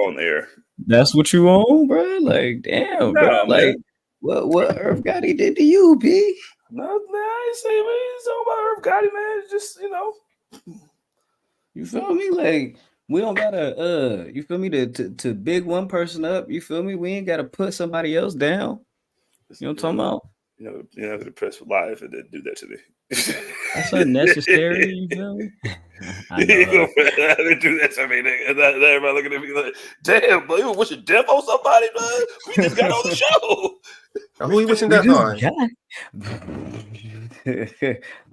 on there. That's what you want, bro? Like, damn, bro. Like, what Irv Gotti did to you, P? No, I ain't saying it's all about Irv Gotti, man. It's just, You feel me? Like, we don't gotta you feel me, to big one person up, you feel me? We ain't gotta put somebody else down. You know what I'm talking about? You're not gonna press live and then do that to me. That's unnecessary, you feel me? I didn't do that to me, nigga. And everybody looking at me like, damn, boy, you wishing death on somebody, man? We just got on the show. Who you wishing death on?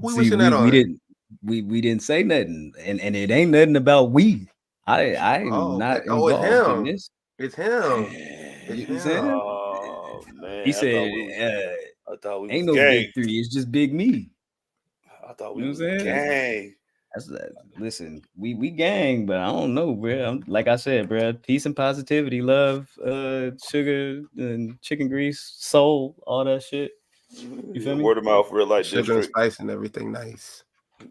Who wishing that on? We didn't say nothing, and it ain't nothing about we. I'm not involved in this. It's him. Oh man, he said, I thought we ain't was no gang. big three. It's just big me. I thought we was gang. Listen, we gang, but I don't know, bro. Like I said, bro, peace and positivity, love, sugar and chicken grease, soul, all that shit. You feel me? Word of mouth, real life, sugar and spice and everything nice.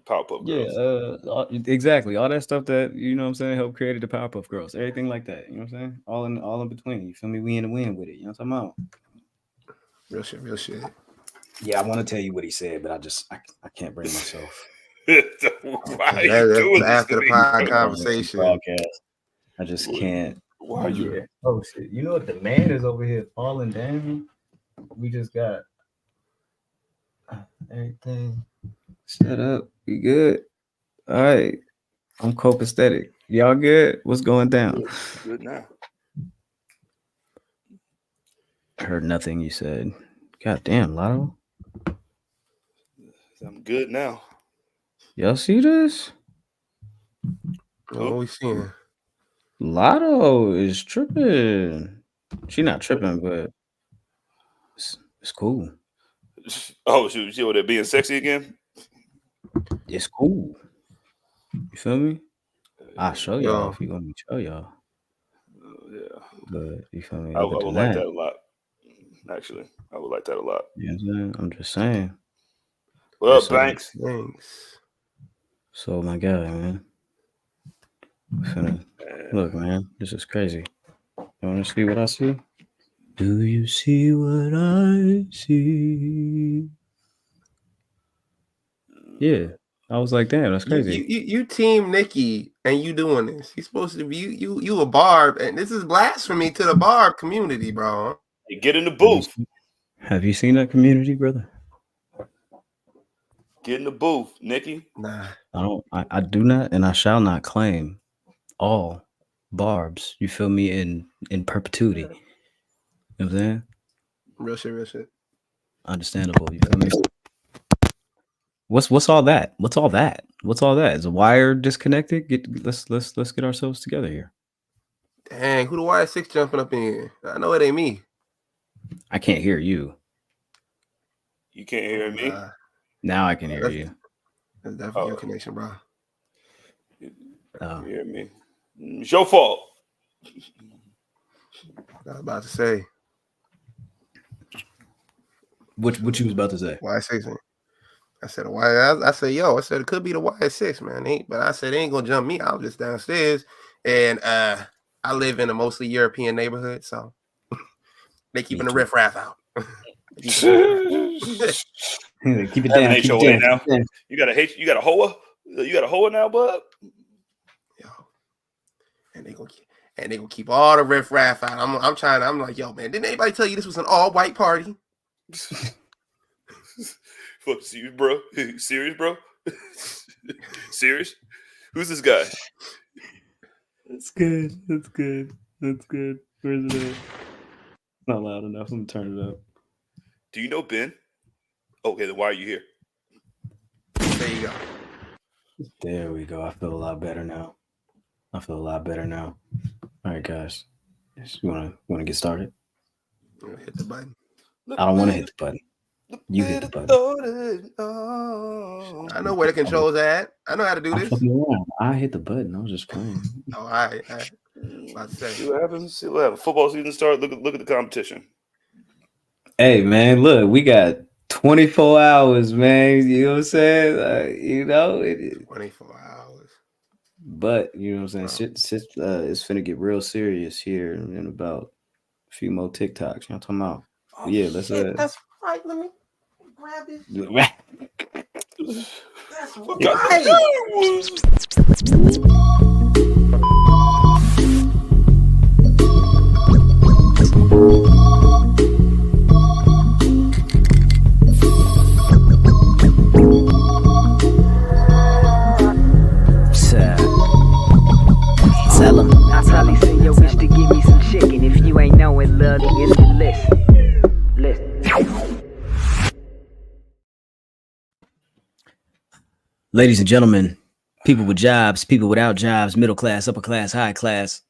Powerpuff Girls. Yeah, exactly. All that stuff that, you know what I'm saying, helped create the Powerpuff Girls. Everything like that. You know what I'm saying? All in between. You feel me? We in the win with it. You know what I'm talking about? Real shit. Yeah, I want to tell you what he said, but I can't bring myself. Why are you doing this after the pod conversation? Broadcast. I just can't. Why are you? Oh shit! You know what? The man is over here falling down. We just got everything set up. We good? All right. I'm copacetic. Y'all good? What's going down? Good now. I heard nothing you said. God damn, Lotto. I'm good now. Y'all see this? What we seeing? Lotto is tripping. She not tripping, but it's cool. Oh, she over there being sexy again? It's cool. You feel me? I'll show y'all if you want me to show y'all. Yeah. But you feel me? I would like that a lot. Actually, I would like that a lot. You know what I'm saying? I'm just saying. What up, Banks? Thanks. So my guy, man. Look, man, this is crazy. You want to see what I see? Do you see what I see? Yeah, I was like, damn, that's crazy. You team Nikki, and you doing this? You supposed to be you a Barb, and this is blasphemy to the Barb community, bro. Hey, get in the booth. Have you seen that community, brother? Get in the booth, Nikki. Nah, I do not, and I shall not claim all Barbs. You feel me? In perpetuity. You know what I'm saying? Real shit. Understandable. You feel me? What's all that? What's all that? Is a wire disconnected? Let's get ourselves together here. Dang, who the wire 6 jumping up in here? I know it ain't me. I can't hear you. You can't hear me? Now I can hear you. That's definitely your connection, bro. You hear me? It's your fault. I was about to say. What you was about to say? Y6. I said I said it could be the Y6, man. But I said it ain't gonna jump me. I was just downstairs, and I live in a mostly European neighborhood, so they keeping the riffraff out. Keep it down. Keep it down. Now. You got a hoa? You got a hoa now, bud? Yo, and they gonna keep all the riffraff out. I'm like, yo, man, didn't anybody tell you this was an all-white party? Fuck, serious, bro? Serious, bro? Serious? Who's this guy? That's good. Where's it at? Not loud enough. Let me turn it up. Do you know Ben? Okay, then why are you here? There you go. There we go. I feel a lot better now. All right, guys. You wanna get started? Hit the button. I don't want to hit the button. You hit the button. I know where the controls are at. I know how to do this. I hit the button. I was just playing. All right. About to say. See what happens. Football season starts. Look at the competition. Hey, man, look, we got 24 hours, man. You know what I'm saying? 24 hours. But you know what I'm saying? It's finna get real serious here in about a few more TikToks. You know what I'm talking about? Oh, Yeah, let's that's right. Let me grab it. That's Tell him I probably send your bitch to give me some chicken. If you ain't knowing, love, it's the list. Ladies and gentlemen, people with jobs, people without jobs, middle class, upper class, high class,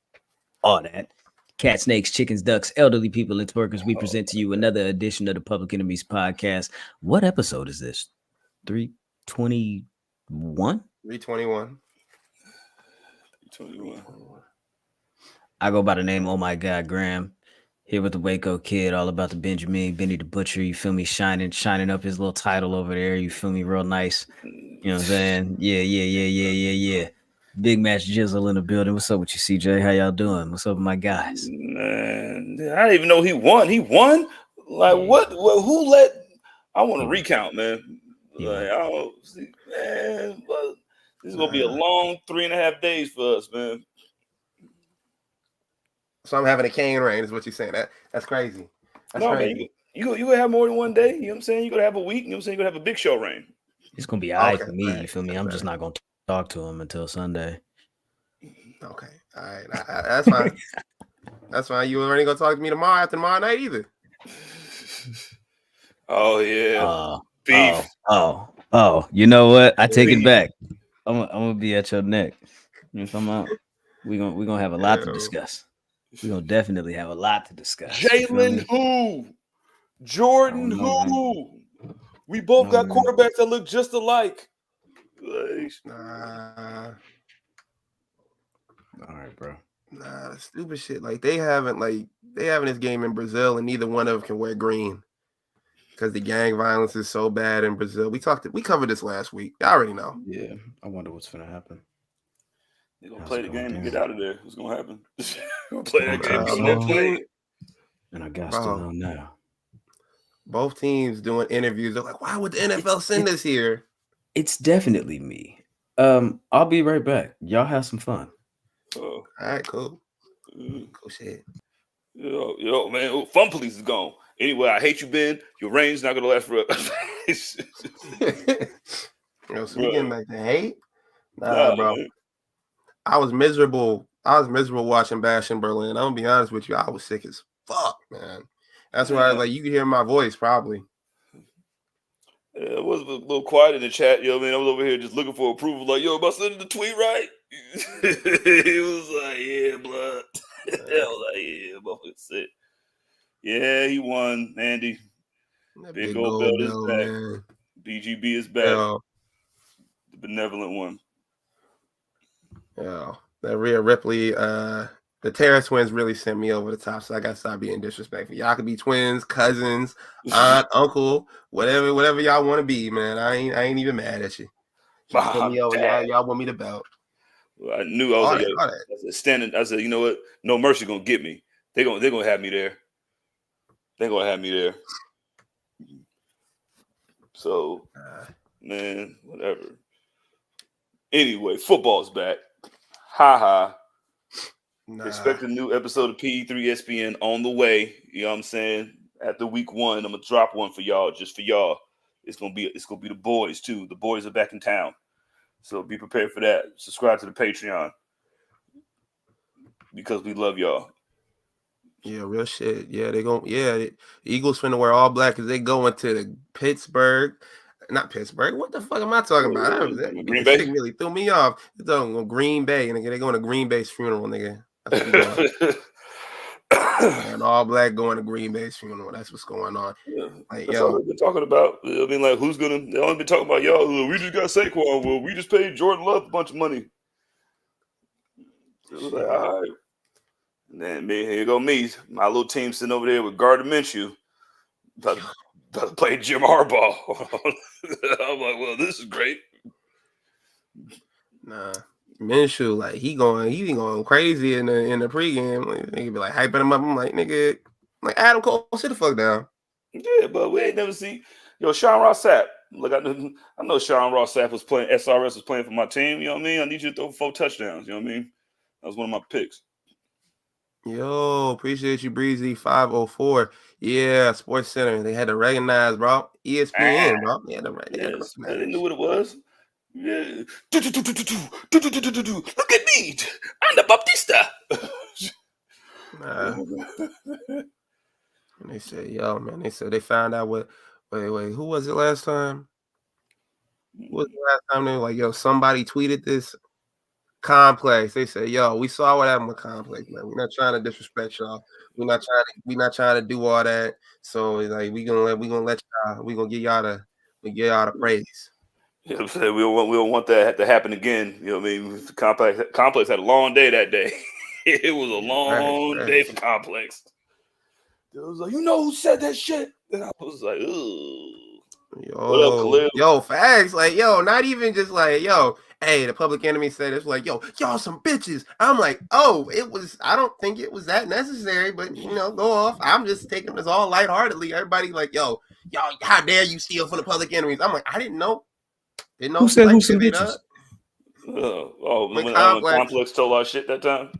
all that. Cat, snakes, chickens, ducks, elderly people, and twerkers, we present to you another edition of the Public Enemies Podcast. What episode is this? 321? 321. I go by the name, oh my God, Graham. Here with the Waco Kid, all about the Benjamin, Benny the Butcher, you feel me, shining up his little title over there, you feel me, real nice. You know what I'm saying? Yeah. Big Match Jizzle in the building. What's up with you, CJ? How y'all doing? What's up with my guys? Man, I didn't even know he won. He won? Like, what? Well, who let... I want to recount, man. Like, I don't see, man, but this is going to be a long 3.5 days for us, man. So I'm having a cane reign, is what you're saying. That's crazy. That's crazy. Man, you going to have more than one day. You know what I'm saying? You're going to have a week. You know what I'm saying? You're going to have a big show reign. It's going to be all right for me. You feel me? I'm just not going to talk to him until Sunday. Okay. All right. That's fine. That's fine. You already going to talk to me after tomorrow night either. Oh, yeah. Beef. Oh. You know what? I take it back. I'm going to be at your neck. You know what I'm talking about? We're gonna have a lot to discuss. We're going to definitely have a lot to discuss. Jalen who? Jordan who? We both got quarterbacks that look just alike. Nah. All right, bro. Nah, stupid shit. Like they having this game in Brazil, and neither one of them can wear green because the gang violence is so bad in Brazil. We covered this last week. I already know. Yeah, I wonder what's gonna happen. They're gonna play the game to get out of there. What's gonna happen? Gonna play that game. And I got to know now. Both teams doing interviews. They're like, why would the NFL send us here? It's definitely me. I'll be right back. Y'all have some fun. All right, cool. Cool shit. Yo, man, fun police is gone. Anyway, I hate you, Ben. Your reign's not gonna last forever. So we getting back to hate? Nah, bro. Man. I was miserable watching Bash in Berlin. I'm gonna be honest with you. I was sick as fuck, man. That's why you can hear my voice probably. Yeah, it was a little quiet in the chat, yo, man. I was over here just looking for approval. Like, yo, am I sending the tweet right? He was like, yeah, blood. I was like, yeah, motherfucker sick. Yeah, he won, Andy. Big gold belt is back. Man. BGB is back. The benevolent one. Yeah, that Rhea Ripley, the Terra twins really sent me over the top, so I gotta stop being disrespectful. Y'all could be twins, cousins, aunt, uncle, whatever y'all want to be, man. I ain't even mad at you. Put me over, y'all want me to belt. Well, I knew I was I said, standing. I said, you know what? No mercy gonna get me. They're gonna have me there. They're gonna have me there. So, man, whatever. Anyway, football's back. Ha. Nah. Expect a new episode of PE3 ESPN on the way. You know what I'm saying? After week 1, I'm gonna drop one for y'all, just for y'all. It's gonna be the boys too. The boys are back in town, so be prepared for that. Subscribe to the Patreon because we love y'all. Yeah, real shit. Yeah, the Eagles finna wear all black because they going to the Pittsburgh. Not Pittsburgh. What the fuck am I talking about? Green Bay really threw me off. They're talking about Green Bay, and they're going to Green Bay's funeral, nigga. That's what's going on. And all black going to Green Bay's funeral. That's what's going on. Yeah, like, that's all they've been talking about. I mean, like, who's gonna? They only been talking about y'all. We just got Saquon. Well, we just paid Jordan Love a bunch of money. So it was like, all right. And then here go me, my little team sitting over there with Gardner Minshew. About to play Jim Harbaugh. I'm like, well, this is great. Nah. Minshew, like he going crazy in the pregame. Like, nigga be like hyping him up. I'm like, nigga, like Adam Cole, sit the fuck down. Yeah, but we ain't never seen Sean Ross Sapp. Look, I know Sean Ross Sapp was playing. SRS was playing for my team. You know what I mean? I need you to throw 4 touchdowns. You know what I mean? That was one of my picks. Yo, appreciate you, Breezy 504. Yeah, SportsCenter. They had to recognize, bro. ESPN, bro. They had to recognize. They knew what it was. Yeah. Look at me. I'm the Baptista. And they said, yo, man, they said they found out what wait, who was it last time? Who was the last time they were like, yo, somebody tweeted this? Complex. They said, yo, we saw what happened with Complex, man. We're not trying to disrespect y'all. We're not trying to do all that. So like we gonna let y'all, we gonna give y'all the praise. You know what I'm saying? We don't want that to happen again. You know what I mean? Complex had a long day that day. It was a long day for Complex. It was like, you know who said that shit? And I was like, ooh. What up, Khalil? Yo, facts. Like, yo, not even just like, yo, hey, the Public Enemy said it's like, yo, y'all some bitches. I'm like, oh, I don't think it was that necessary, but you know, go off. I'm just taking this all lightheartedly. Everybody like, yo, y'all, how dare you steal from the Public Enemies? I'm like, I didn't know. Who said who's some bitches? When Complex told our shit that time.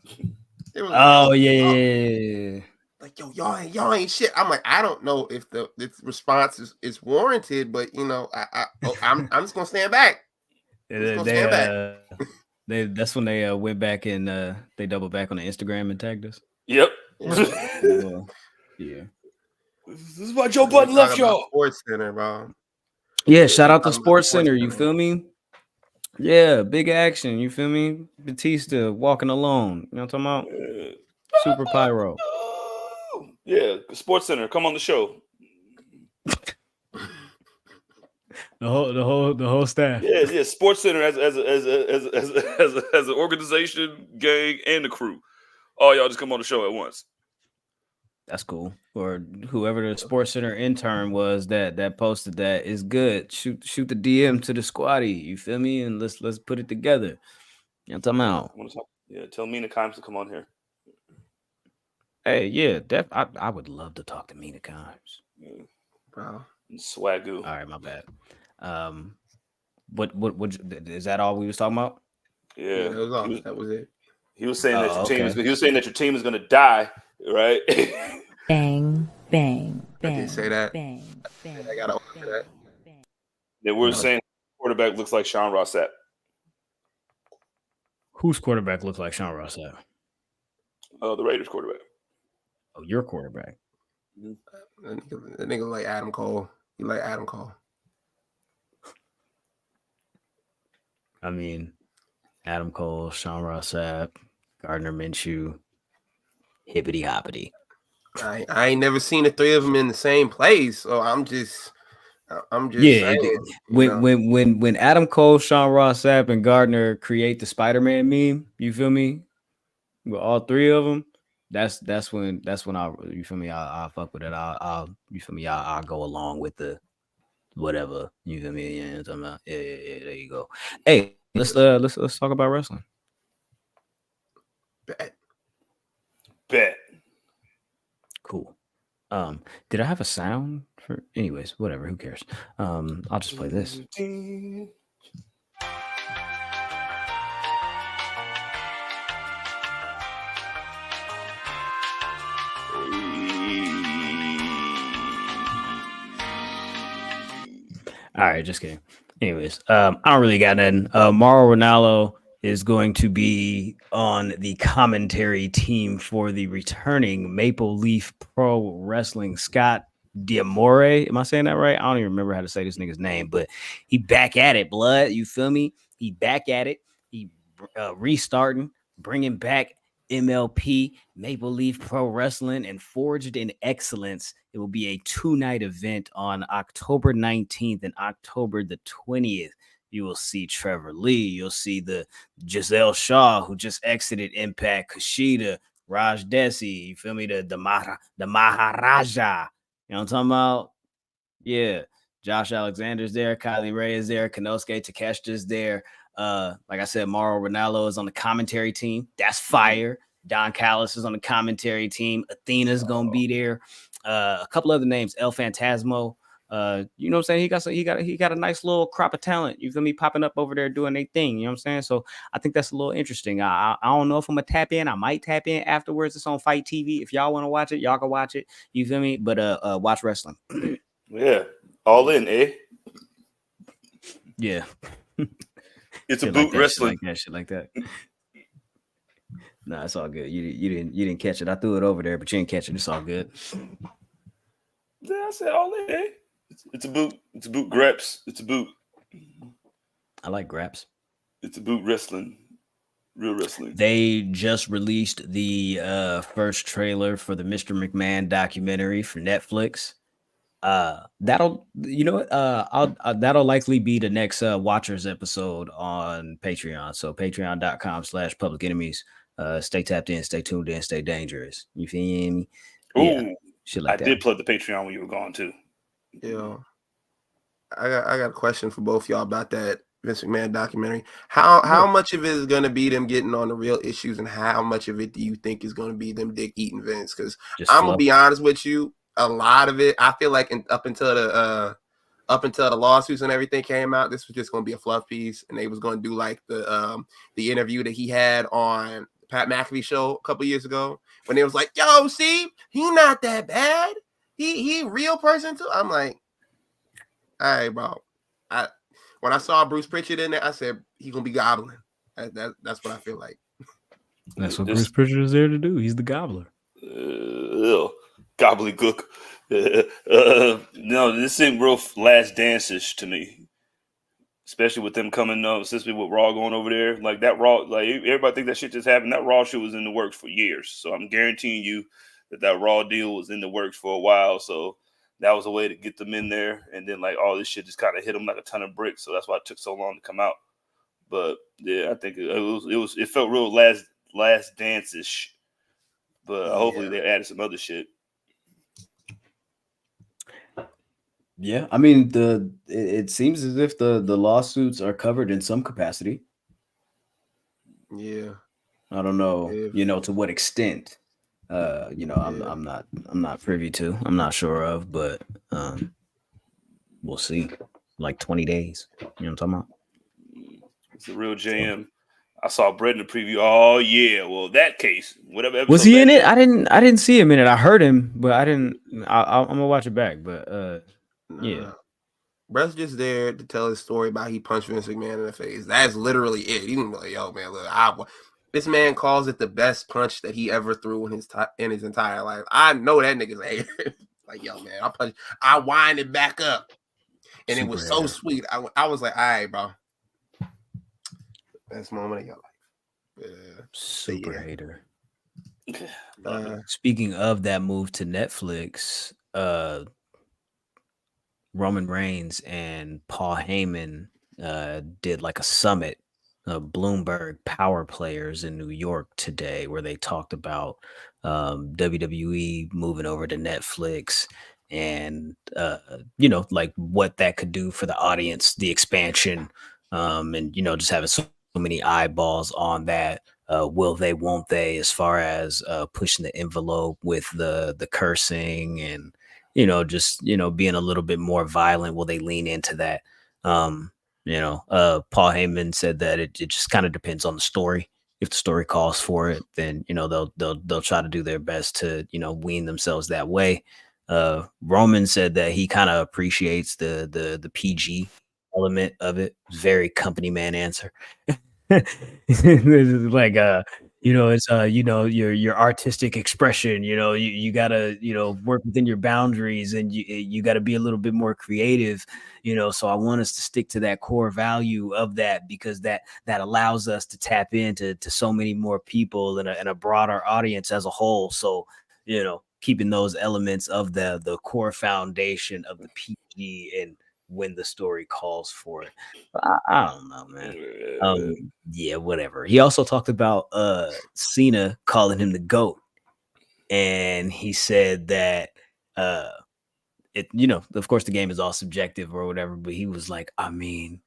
It was yeah. Like, yo, y'all ain't shit. I'm like, I don't know if the response is warranted, but you know, I'm just gonna stand back. That's when they went back and they doubled back on the Instagram and tagged us. Yep. Yeah. This is why Joe Budden left y'all. SportsCenter, bro. Yeah, shout out to SportsCenter. You feel me? Yeah, big action. You feel me? Batista walking alone. You know what I'm talking about? Super Pyro. Yeah, SportsCenter, come on the show. The whole staff. Yeah. SportsCenter as an organization, gang, and the crew. All y'all just come on the show at once. That's cool. Or whoever the SportsCenter intern was that posted that is good. Shoot the DM to the squatty. You feel me? And let's put it together. You know what I'm talking about? Yeah, tell Mina Kimes to come on here. Hey, yeah, I would love to talk to Mina Kimes. Yeah. Bro. Swagoo. All right, my bad. What is that all we was talking about? Yeah, that was it. He was saying that your team is gonna die, right? Bang, bang, bang. I didn't say that. Bang, bang. I gotta open that. They were saying quarterback looks like Sean Ross Sapp. Whose quarterback looks like Sean Ross Sapp? The Raiders quarterback. Oh, your quarterback. The nigga like Adam Cole. You like Adam Cole? I mean, Adam Cole, Sean Ross Sapp, Gardner Minshew, hippity hoppity. I ain't never seen the three of them in the same place, so I'm just saying, when Adam Cole, Sean Ross Sapp, and Gardner create the Spider-Man meme, you feel me? With all three of them, that's when you feel me? I'll fuck with it. I'll you feel me? I'll go along with the whatever. You feel me? Yeah, I'm about, yeah, there you go. Hey, let's talk about wrestling. Bet. Cool. Did I have a sound for? Anyways, whatever. Who cares? I'll just play this. All right, just kidding. Anyways, I don't really got nothing. Mauro Ranallo is going to be on the commentary team for the returning Maple Leaf Pro Wrestling. Scott D'Amore, am I saying that right? I don't even remember how to say this nigga's name, but he back at it, blood. You feel me? He back at it. He restarting, bringing back MLP, Maple Leaf Pro Wrestling, and Forged in Excellence. It will be a 2-night event on October 19th and October the 20th. You will see Trevor Lee. You'll see the Giselle Shaw, who just exited Impact, Kushida, Raj Desi. You feel me? The Maharaja. You know what I'm talking about? Yeah. Josh Alexander's there. Kylie Ray is there. Kanosuke Takeshita's there. Like I said, Mauro Ranallo is on the commentary team. That's fire. Don Callis is on the commentary team. Athena's gonna be there. A couple other names, El Phantasmo. You know what I'm saying? He got a nice little crop of talent. You feel me? Popping up over there doing their thing. You know what I'm saying? So I think that's a little interesting. I don't know if I'm gonna tap in. I might tap in afterwards. It's on Fight TV. If y'all want to watch it, y'all can watch it. You feel me? But watch wrestling. Yeah, all in, eh? Yeah. It's a Shit boot like that, wrestling. shit like that. Nah, it's all good. You didn't catch it. I threw it over there, but you didn't catch it. It's all good. Yeah, I said all in, eh? It's a boot. It's a boot greps. It's a boot. I like graps. It's a boot wrestling. Real wrestling. They just released the first trailer for the Mr. McMahon documentary for Netflix. That'll that'll likely be the next Watchers episode on Patreon. So patreon.com/public enemies. Stay tapped in, stay tuned in, stay dangerous. You feel me? Yeah. Shit like that. I did plug the Patreon when you were gone too. Yeah. I got a question for both y'all about that Vince McMahon documentary. How much of it is going to be them getting on the real issues, and how much of it do you think is going to be them dick eating Vince? Because I'm gonna be honest with you, a lot of it, I feel like up until the lawsuits and everything came out, this was just going to be a fluff piece, and they was going to do like the interview that he had on Pat McAfee show a couple years ago when it was like, yo, see, he not that bad. He real person too. I'm like, all right, bro. When I saw Bruce Pritchard in there, I said he gonna be gobbling. That's what I feel like. That's what Bruce Pritchard is there to do. He's the gobbler. Gobbledygook. No, this seemed real Last Dance-ish to me, especially with them coming up, especially with Raw going over there. Like that Raw, like everybody think that shit just happened. That Raw shit was in the works for years. So I'm guaranteeing you that Raw deal was in the works for a while. So that was a way to get them in there, and then like all this shit just kind of hit them like a ton of bricks. So that's why it took so long to come out. But yeah, I think it felt real Last Dance-ish. But hopefully they added some other shit. Yeah, I mean it seems as if the lawsuits are covered in some capacity. Yeah, I don't know, to what extent. I'm not privy to. I'm not sure of, but we'll see. Like 20 days. You know what I'm talking about? It's a real jam. I saw Brett in the preview. Oh yeah, well that case, whatever. Was he in it? I didn't see him in it. I heard him, but I didn't. I'm gonna watch it back. But yeah, Brett's just there to tell his story about he punched Vince McMahon in the face. That's literally it. He didn't be like, yo man, look, this man calls it the best punch that he ever threw in his entire life. I know that nigga's a hater. Like, yo man, I wind it back up, and it was so sweet. I was like, all right, bro. Best moment of your life. Yeah. Super hater. Speaking of that move to Netflix, Roman Reigns and Paul Heyman did like a summit of Bloomberg power players in New York today, where they talked about WWE moving over to Netflix and like what that could do for the audience, the expansion, and just having so many eyeballs on that. Will they, won't they, as far as pushing the envelope with the cursing and being a little bit more violent? Will they lean into that? Paul Heyman said that it just kind of depends on the story. If the story calls for it, then they'll try to do their best to wean themselves that way. Roman said that he kind of appreciates the PG element of it. Very company man answer. Like it's your artistic expression. You gotta work within your boundaries, and you gotta be a little bit more creative. So I want us to stick to that core value of that, because that allows us to tap into so many more people and a broader audience as a whole. So keeping those elements of the core foundation of the PG and when the story calls for it. I don't know, man. Yeah, whatever. He also talked about Cena calling him the GOAT, and he said that of course the game is all subjective or whatever, but he was like, I mean,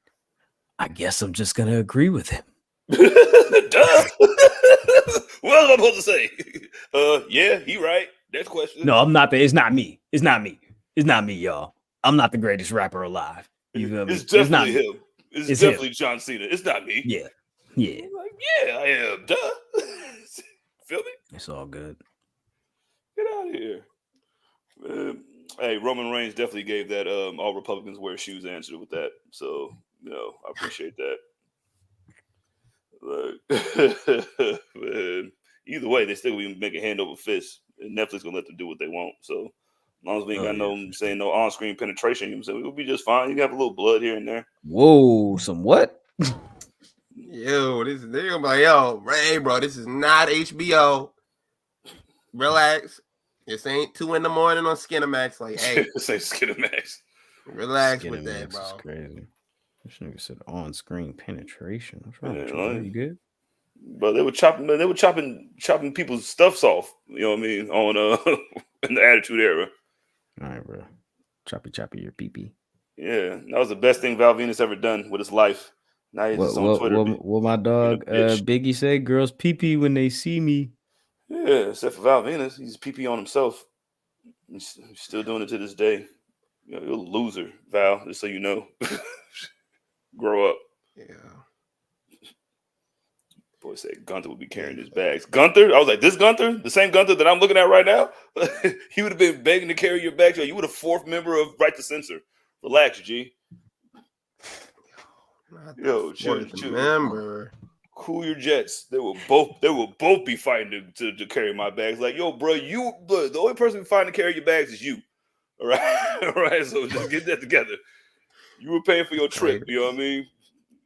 I guess I'm just gonna agree with him. Duh. What am I supposed to say? Yeah, he right. Next question. No, I'm not. It's not me. It's not me. It's not me, y'all. I'm not the greatest rapper alive. You feel me? It's definitely not him. It's It's definitely him. John Cena. It's not me. Yeah. I'm like, yeah, I am. Duh. Feel me? It's all good. Get out of here. Hey, Roman Reigns definitely gave that all Republicans wear shoes answer with that. So, I appreciate that. Man, either way, they still gonna be making hand over fist. And Netflix gonna let them do what they want. So as long as we ain't got no on-screen penetration, you know what I'm saying, we'll be just fine. You can have a little blood here and there. Whoa, some what? Yo, they're gonna be like, yo, Ray, bro, this is not HBO. Relax. This ain't 2 a.m. on Skinamax. Like, hey, This ain't Skinamax. relax with that, Skinamax bro. is crazy. This nigga said on-screen penetration. What's wrong Yeah, with you? Are you good? But they were chopping people's stuffs off. You know what I mean? On in the Attitude Era. All right, bro. Choppy your pee-pee. Yeah, that was the best thing Val Venus ever done with his life. Now he's just on Twitter. What my dog Biggie say? Girls pee-pee when they see me. Yeah, except for Val Venus, he's pee on himself. He's still doing it to this day. You're a loser, Val. Just so you know, grow up. Yeah. Boy said Gunther would be carrying his bags. Gunther? I was like, this Gunther? The same Gunther that I'm looking at right now? He would have been begging to carry your bags. Yo, you were the 4th member of Right to Censor. Relax, G. Yo, chill. Remember. Cool your jets. They will both be fighting to carry my bags. Like, yo, bro, the only person fighting to carry your bags is you. All right? All right, so just get that together. You were paying for your trip, you know what I mean?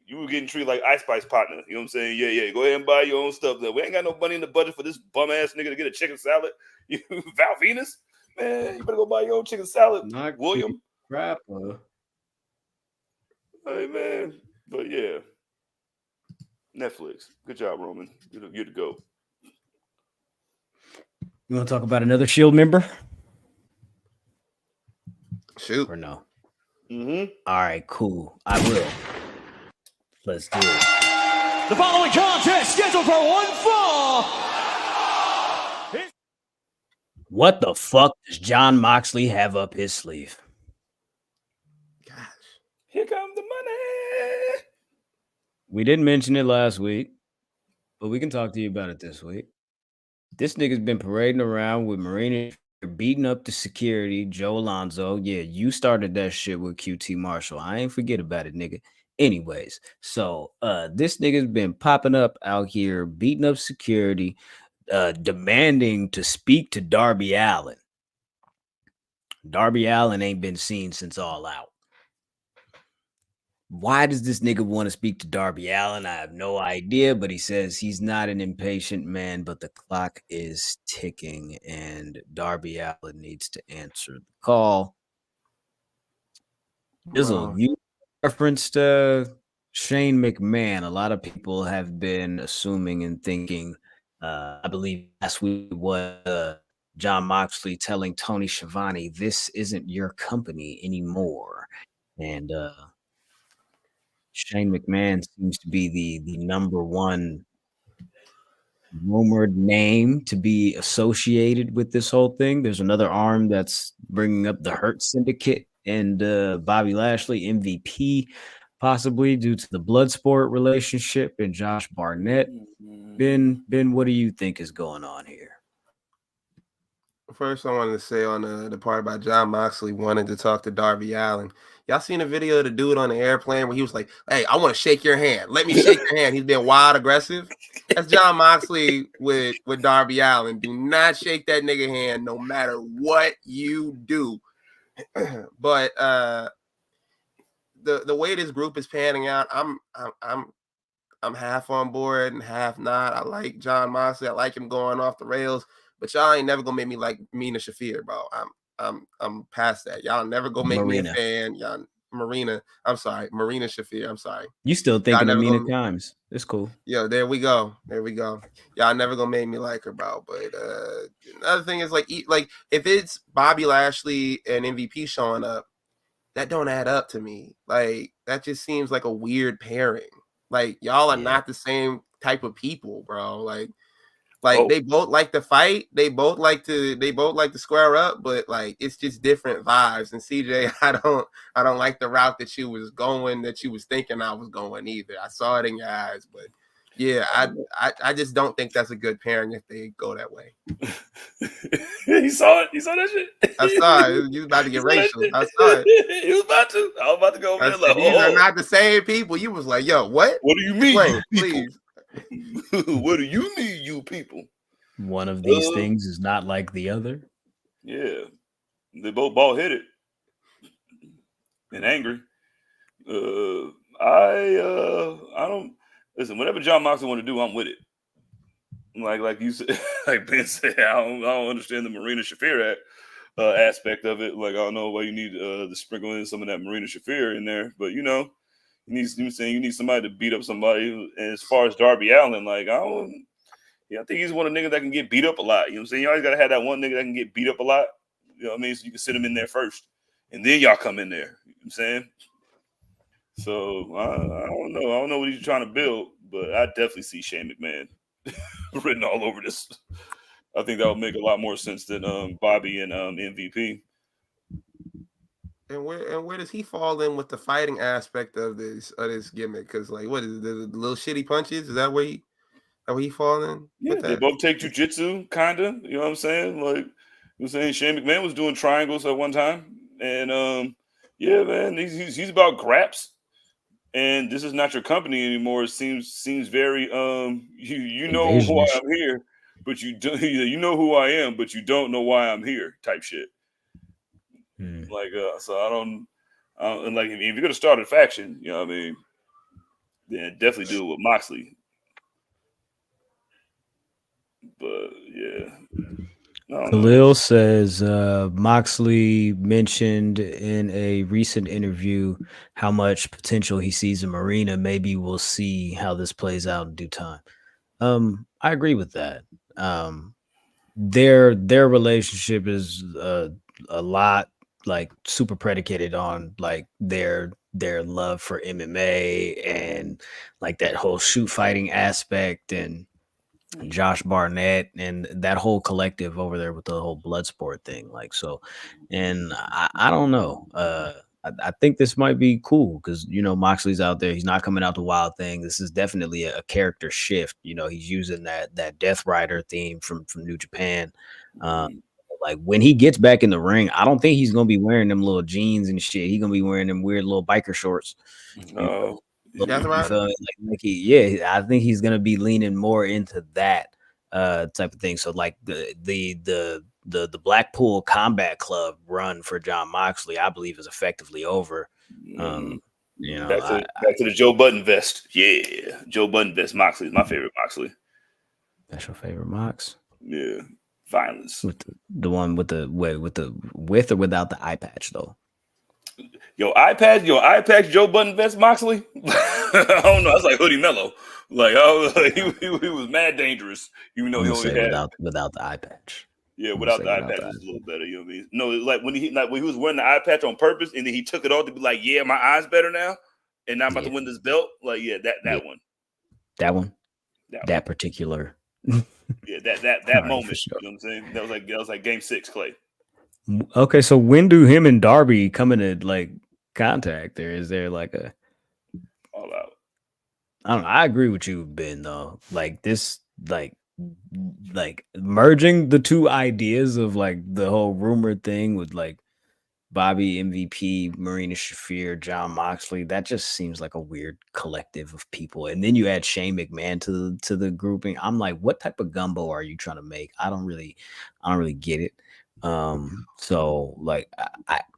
You were getting treated like Ice Spice partner. You know what I'm saying? Yeah. Go ahead and buy your own stuff. We ain't got no money in the budget for this bum ass nigga to get a chicken salad. Val Venus? Man, you better go buy your own chicken salad, Not William. Rapper. Hey, man. But yeah. Netflix. Good job, Roman. You're the GOAT. You want to talk about another Shield member? Shoot. Or no? Mm-hmm. All right, cool. I will. Let's do it. The following contest scheduled for one fall. What the fuck does John Moxley have up his sleeve? Gosh. Here comes the money. We didn't mention it last week, but we can talk to you about it this week. This nigga's been parading around with Marina beating up the security, Joe Alonzo. Yeah, you started that shit with QT Marshall. I ain't forget about it, nigga. Anyways, so this nigga's been popping up out here, beating up security, demanding to speak to Darby Allin. Darby Allin ain't been seen since All Out. Why does this nigga want to speak to Darby Allin? I have no idea, but he says he's not an impatient man, but the clock is ticking and Darby Allin needs to answer the call. Dizzle, you referenced Shane McMahon. A lot of people have been assuming and thinking, I believe last week was John Moxley telling Tony Schiavone, this isn't your company anymore. And Shane McMahon seems to be the number one rumored name to be associated with this whole thing. There's another arm that's bringing up the Hurt Syndicate and Bobby Lashley, MVP, possibly due to the Bloodsport relationship and Josh Barnett. Ben, what do you think is going on here? First, I wanted to say on the part about John Moxley wanting to talk to Darby Allin. Y'all seen a video of the dude on the airplane where he was like, hey, I want to shake your hand. Let me shake your hand. He's been wild aggressive. That's John Moxley with Darby Allin. Do not shake that nigga hand no matter what you do. But the way this group is panning out, I'm half on board and half not. I like John Moxley. I like him going off the rails. But y'all ain't never gonna make me like Mina Shafir, bro. I'm past that. Y'all never gonna make me a fan. Y'all Marina Shafir. I'm sorry. You still thinking of Mina Kimes. It's cool. Yo, there we go. Y'all never gonna make me like her, bro. But another thing is like if it's Bobby Lashley and MVP showing up, that don't add up to me. Like, that just seems like a weird pairing. Like, y'all are not the same type of people, bro. Like they both like to fight, they both like to square up, but like it's just different vibes. And CJ, I don't like the route that you was going, that you was thinking I was going either. I saw it in your eyes, but yeah, I just don't think that's a good pairing if they go that way. You saw it? You saw that shit? I saw it. You was about to get racial. I saw it. He was about to. I was about to go over there like, these are not the same people. You was like, yo, what? What do you mean, Explain, you please? What do you mean, you people? One of these things is not like the other. Yeah, they both bald headed and angry. I don't listen. Whatever John Moxley want to do, I'm with it. Like you said, like Ben said, I don't understand the Marina Shafir aspect of it. Like I don't know why you need to sprinkle in some of that Marina Shafir in there, but you know, you need somebody to beat up somebody. And as far as Darby Allin, like I think he's one of the niggas that can get beat up a lot. You know what I'm saying? You always gotta have that one nigga that can get beat up a lot. You know what I mean? So you can sit him in there first, and then y'all come in there. You know what I'm saying? So I don't know. I don't know what he's trying to build, but I definitely see Shane McMahon written all over this. I think that would make a lot more sense than Bobby and MVP. And where does he fall in with the fighting aspect of this gimmick? Because like, what is it, the little shitty punches? Is that where he fall in? Yeah, they both take jujitsu, kinda. You know what I'm saying? Like you were saying, Shane McMahon was doing triangles at one time, and yeah, man, he's about graps. And this is not your company anymore. It seems very you know why I'm here, but you don't. You know who I am, but you don't know why I'm here. Type shit. Like so I don't. And like if you're gonna start a faction, you know what I mean, then definitely do it with Moxley. But yeah. Khalil says Moxley mentioned in a recent interview how much potential he sees in Marina. Maybe we'll see how this plays out in due time. I agree with that. Their relationship is a lot like super predicated on like their love for MMA and like that whole shoot fighting aspect and Josh Barnett and that whole collective over there with the whole blood sport thing. Like, so, and I don't know. I think this might be cool because, you know, Moxley's out there. He's not coming out the Wild thing. This is definitely a character shift. You know, he's using that Death Rider theme from New Japan. Like when he gets back in the ring, I don't think he's going to be wearing them little jeans and shit. He's going to be wearing them weird little biker shorts. That's right. I think he's gonna be leaning more into that type of thing. So like the Blackpool Combat Club run for John Moxley, I believe, is effectively over. You know, back to the Joe Budden vest. Yeah, Joe Budden vest. Moxley is my favorite Moxley. That's your favorite Mox? Yeah, violence. With the one with or without the eye patch though. Your eye patch, Joe Budden vest, Moxley. I don't know. I was like Hoodie Mello. Like, he was mad dangerous, even though he only had without the eye patch. Yeah, without the eye patch, it was a little better. You know what I mean? No, like when he was wearing the eye patch on purpose, and then he took it off to be like, "Yeah, my eye's better now, and now I'm about to win this belt." Like, yeah, that one. That one. That particular. Yeah, that moment. Sure. You know what I'm saying? That was like Game 6, Clay. Okay, so when do him and Darby come into like contact? Is there like a All Out? I don't know. I agree with you, Ben. Though, like this, like merging the two ideas of like the whole rumor thing with like Bobby, MVP, Marina Shafir, John Moxley. That just seems like a weird collective of people. And then you add Shane McMahon to the grouping. I'm like, what type of gumbo are you trying to make? I don't really get it. So like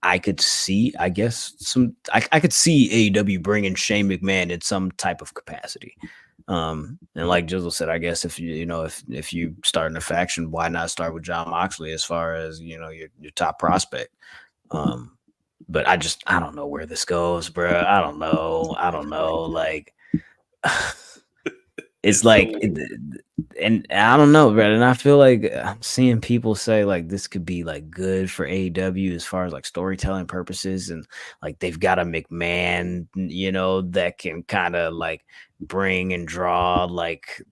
I could see, I guess I could see AEW bringing Shane McMahon in some type of capacity. And like Jizzle said, I guess if you start in a faction, why not start with John Moxley as far as, you know, your top prospect? But I don't know where this goes, bro. I don't know. Like it's like, and I don't know, Brad. And I feel like I'm seeing people say like this could be like good for AEW as far as like storytelling purposes, and like they've got a McMahon, you know, that can kind of like bring and draw like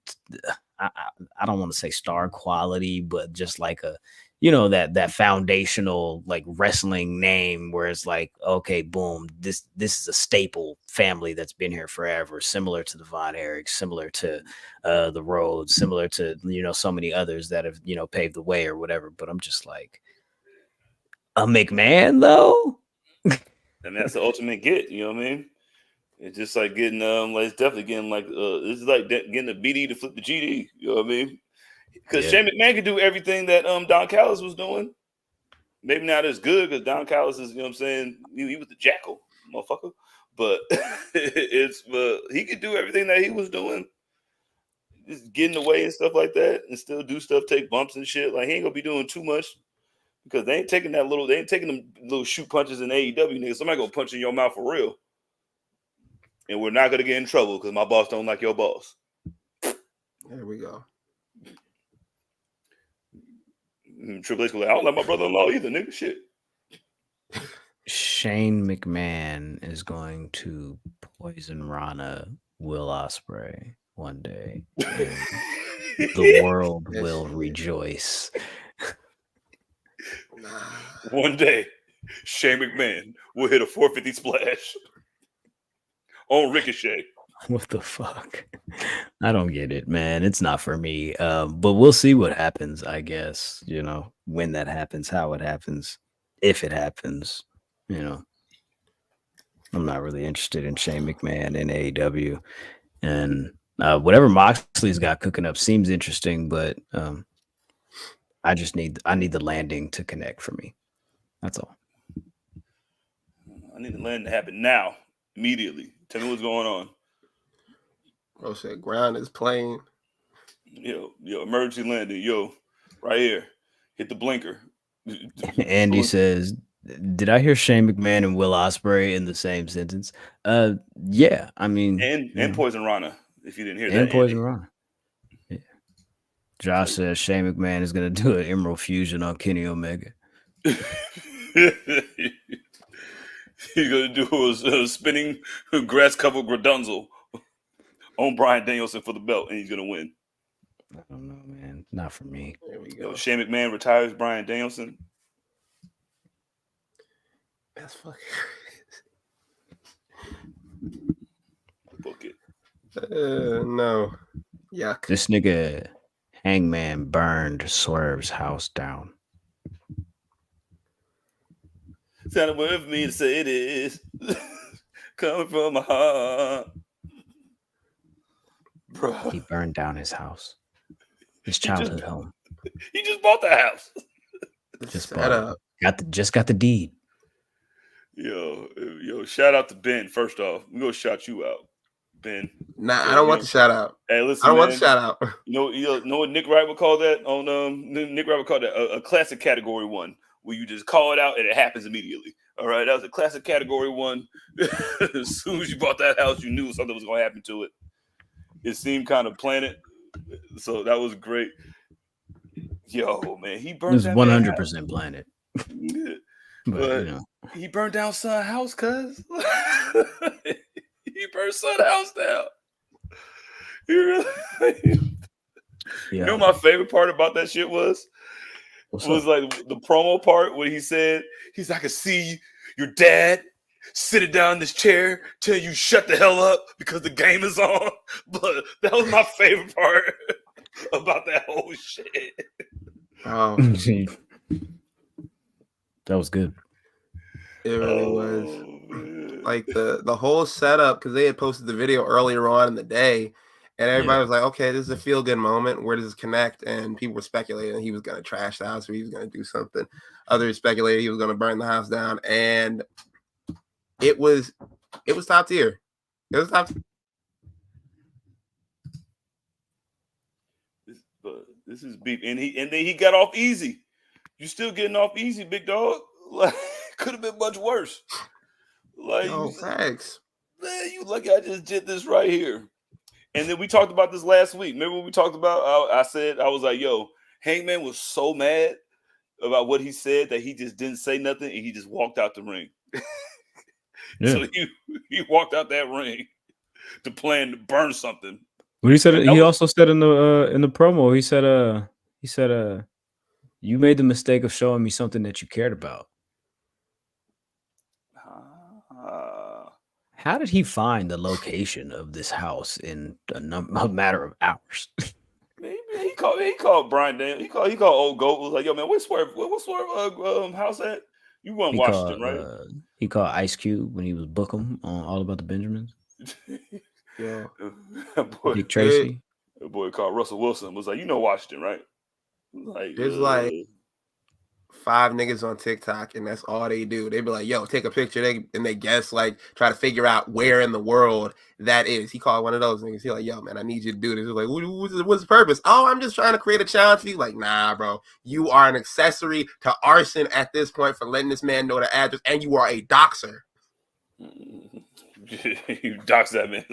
I don't want to say star quality, but just like a, you know, that foundational like wrestling name where it's like, okay, boom, this is a staple family that's been here forever, similar to the Von Erichs, similar to the Rhodes, similar to, you know, so many others that have, you know, paved the way or whatever. But I'm just like, a McMahon though. And that's the ultimate get, you know what I mean? It's just like getting like it's definitely getting like it's like getting a BD to flip the GD, you know what I mean? Because Shane McMahon could do everything that Don Callis was doing. Maybe not as good because Don Callis is, you know what I'm saying, he was the jackal, motherfucker. But he could do everything that he was doing. Just getting away and stuff like that and still do stuff, take bumps and shit. Like he ain't gonna be doing too much because they ain't taking them little shoot punches in AEW, nigga. Somebody gonna punch in your mouth for real. And we're not gonna get in trouble because my boss don't like your boss. There we go. Triple H was like, I don't like my brother-in-law either, nigga. Shit. Shane McMahon is going to poison Rana Will Ospreay one day. The world will rejoice. One day, Shane McMahon will hit a 450 splash on Ricochet. What the fuck? I don't get it, man. It's not for me. But we'll see what happens, I guess. You know, when that happens, how it happens, if it happens. You know, I'm not really interested in Shane McMahon in AEW, and whatever Moxley's got cooking up seems interesting, but I need the landing to connect for me. That's all. I need the landing to happen now, immediately. Tell me what's going on. Bro said ground is plain. Yo, emergency landing. Yo, right here. Hit the blinker. Andy says, did I hear Shane McMahon and Will Ospreay in the same sentence? Yeah. I mean, and Poison Rana, if you didn't hear that. And Poison Rana. Yeah. Josh says Shane McMahon is going to do an Emerald Fusion on Kenny Omega. He's going to do a spinning grass-covered Gradunzel on Bryan Danielson for the belt, and he's going to win. I don't know, man. Not for me. There we go. Shane McMahon retires Bryan Danielson. That's fucking Book it. No. Yuck. This nigga Hangman burned Swerve's house down. Sound a word for me to say it is coming from my heart. Bro. He burned down his house. His childhood home. He just bought the house. Just got the deed. Yo, shout out to Ben. First off, we're gonna shout you out, Ben. Nah, I don't want the shout out. Hey, listen, I don't want the shout out. You know what Nick Wright would call that? Nick Wright would call that a classic category 1, where you just call it out and it happens immediately. All right, that was a classic category 1. As soon as you bought that house, you knew something was gonna happen to it. It seemed kind of planted, so that was great. Yo, man, he burned. It was 100% planted. But you know. He burned down Son's house, cuz. He burned Son's house down. He really. You know my favorite part about that shit was like the promo part where he said, I could see your dad sitting down in this chair till you shut the hell up because the game is on. But that was my favorite part about that whole shit. Oh, that was good. It really was. Like the whole setup, because they had posted the video earlier on in the day, and everybody was like, okay, this is a feel-good moment. Where does this connect? And people were speculating he was going to trash the house or he was going to do something. Others speculated he was going to burn the house down. And it was top tier. It was top tier. This is beef. And then he got off easy. You still getting off easy, big dog. Like, could have been much worse. Like, thanks. Man, you lucky I just did this right here. And then we talked about this last week. Remember what we talked about? I said, I was like, yo, Hangman was so mad about what he said that he just didn't say nothing and he just walked out the ring. Yeah. So he walked out that ring to plan to burn something. What he said, he also said in the promo, he said, you made the mistake of showing me something that you cared about. How did he find the location of this house in a matter of hours? Maybe he called Brian Daniel. He called old Goat. Was like, yo, man, what's Swerve house at? You weren't Washington, right? He called Ice Cube when he was booking on All About the Benjamins. Yeah. Dick Tracy. That boy called Russell Wilson. Was like, you know Washington, right? Like, there's like 5 niggas on TikTok, and that's all they do. They be like, yo, take a picture. They guess, like, try to figure out where in the world that is. He called one of those niggas. He like, yo, man, I need you to do this. He's like, what's the purpose? Oh, I'm just trying to create a challenge for you. Like, nah, bro. You are an accessory to arson at this point for letting this man know the address, and you are a doxer. You dox that man.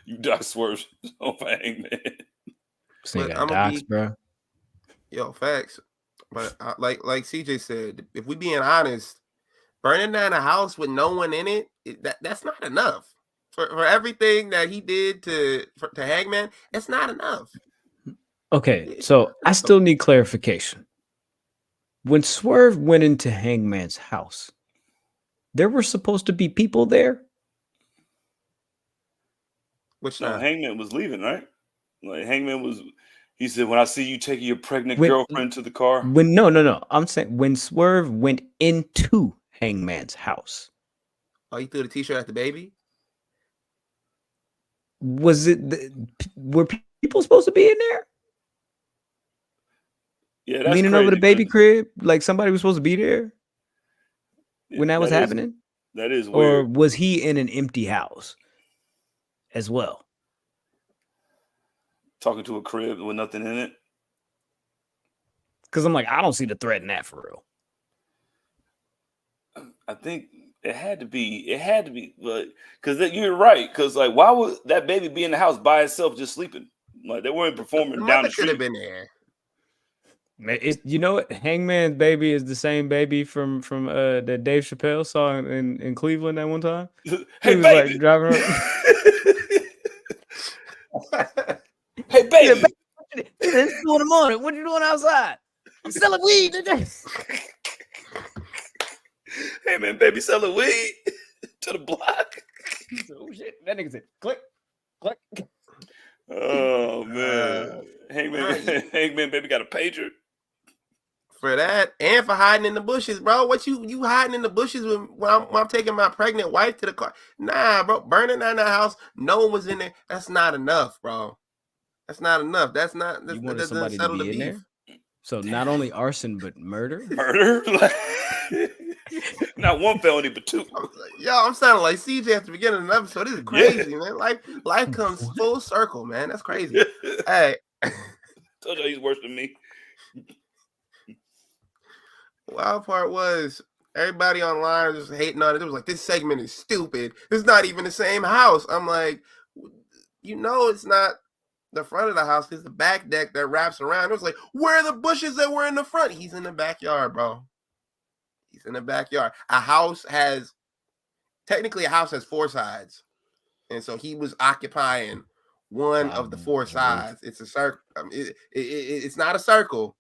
You dox Swerve so Hangman. Bro. Yo, facts. But like CJ said, if we being honest, burning down a house with no one in it, that's not enough for everything that he did to Hangman. It's not enough. Okay, so I still need clarification. When Swerve went into Hangman's house, there were supposed to be people there. Which Hangman was leaving, right? Like Hangman was. He said, when I see you taking your pregnant girlfriend to the car. No. I'm saying when Swerve went into Hangman's house. Oh, he threw the t-shirt at the baby? Was it were people supposed to be in there? Yeah, that's leaning crazy, over the baby crib? Like somebody was supposed to be there when that was happening? That is weird. Or was he in an empty house as well? Talking to a crib with nothing in it. Because I'm like, I don't see the threat in that for real. I think it had to be, but because you're right. Because like, why would that baby be in the house by itself just sleeping? Like they weren't performing down the street. Could have been there. You know what? Hangman's baby is the same baby from that Dave Chappelle saw in Cleveland that one time. Hey, he was baby. like driving around. Hey, baby. It's 2 in the morning. What you doing outside? I'm selling weed today. Hey, man, baby selling weed to the block. Oh, shit. That nigga said, click, click. Oh, man. Hangman, baby got a pager. For that and for hiding in the bushes, bro. What you hiding in the bushes when I'm taking my pregnant wife to the car? Nah, bro. Burning down the house. No one was in there. That's not enough, bro. That's not enough. That doesn't settle the beef. There? So not only arson, but murder? Murder? Not one felony, but 2. I'm sounding like CJ at the beginning of the episode. This is crazy, man. Life comes full circle, man. That's crazy. Hey. Told you he's worse than me. The wild part was everybody online was just hating on it. It was like, this segment is stupid. It's not even the same house. I'm like, it's not the front of the house. It's the back deck that wraps around. It was like, where are the bushes that were in the front? He's in the backyard, bro. He's in the backyard. A house has 4 sides. And so he was occupying one of the 4 sides. It's a circle. It's not a circle.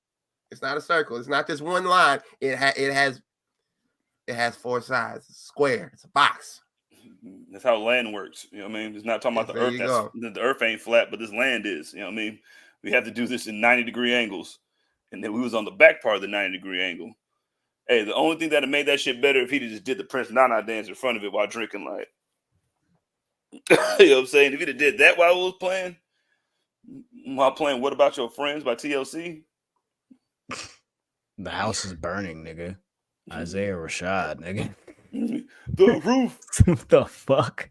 It's not a circle. It's not just one line. It has 4 sides. It's square. It's a box. That's how land works. You know what I mean? It's not talking about the earth. The earth ain't flat, but this land is. You know what I mean? We have to do this in 90-degree angles. And then we was on the back part of the 90-degree angle. Hey, the only thing that made that shit better if he just did the Prince Nana dance in front of it while drinking, like, you know what I'm saying? If he'd have did that while we was playing What About Your Friends by TLC. The house is burning, nigga. Isaiah Rashad, nigga. The roof. What the fuck?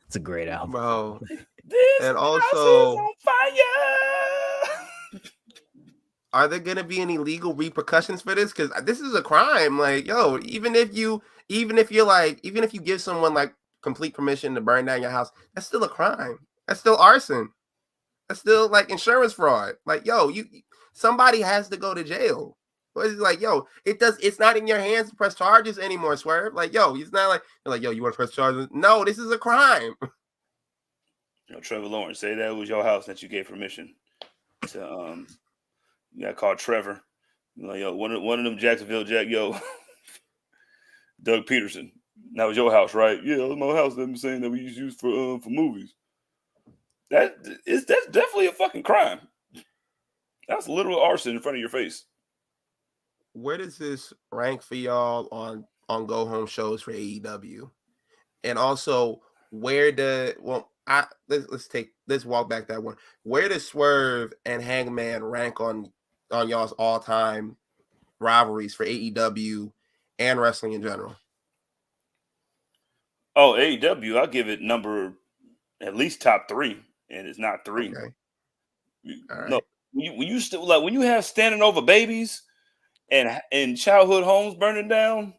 It's a great album, bro. This and house also is on fire. Are there gonna be any legal repercussions for this? Because this is a crime. Like, yo, even if you give someone like complete permission to burn down your house, that's still a crime. That's still arson. That's still like insurance fraud. Like, yo, somebody has to go to jail. But it's like, yo, it's not in your hands to press charges anymore, Swerve. Like, yo, it's not like you're like, yo, you want to press charges? No, this is a crime. Trevor Lawrence, say that was your house that you gave permission to you got called Trevor. Like, yo, one of them Jacksonville Doug Peterson. That was your house, right? Yeah, it was my house. Them saying that we use for movies. That's definitely a fucking crime. That's literal arson in front of your face. Where does this rank for y'all on go home shows for AEW? And also, let's walk back that one. Where does Swerve and Hangman rank on y'all's all-time rivalries for AEW and wrestling in general? Oh, AEW, I'll give it number at least top 3, and it's not 3. Okay. All right. No, when you have standing over babies and childhood homes burning down,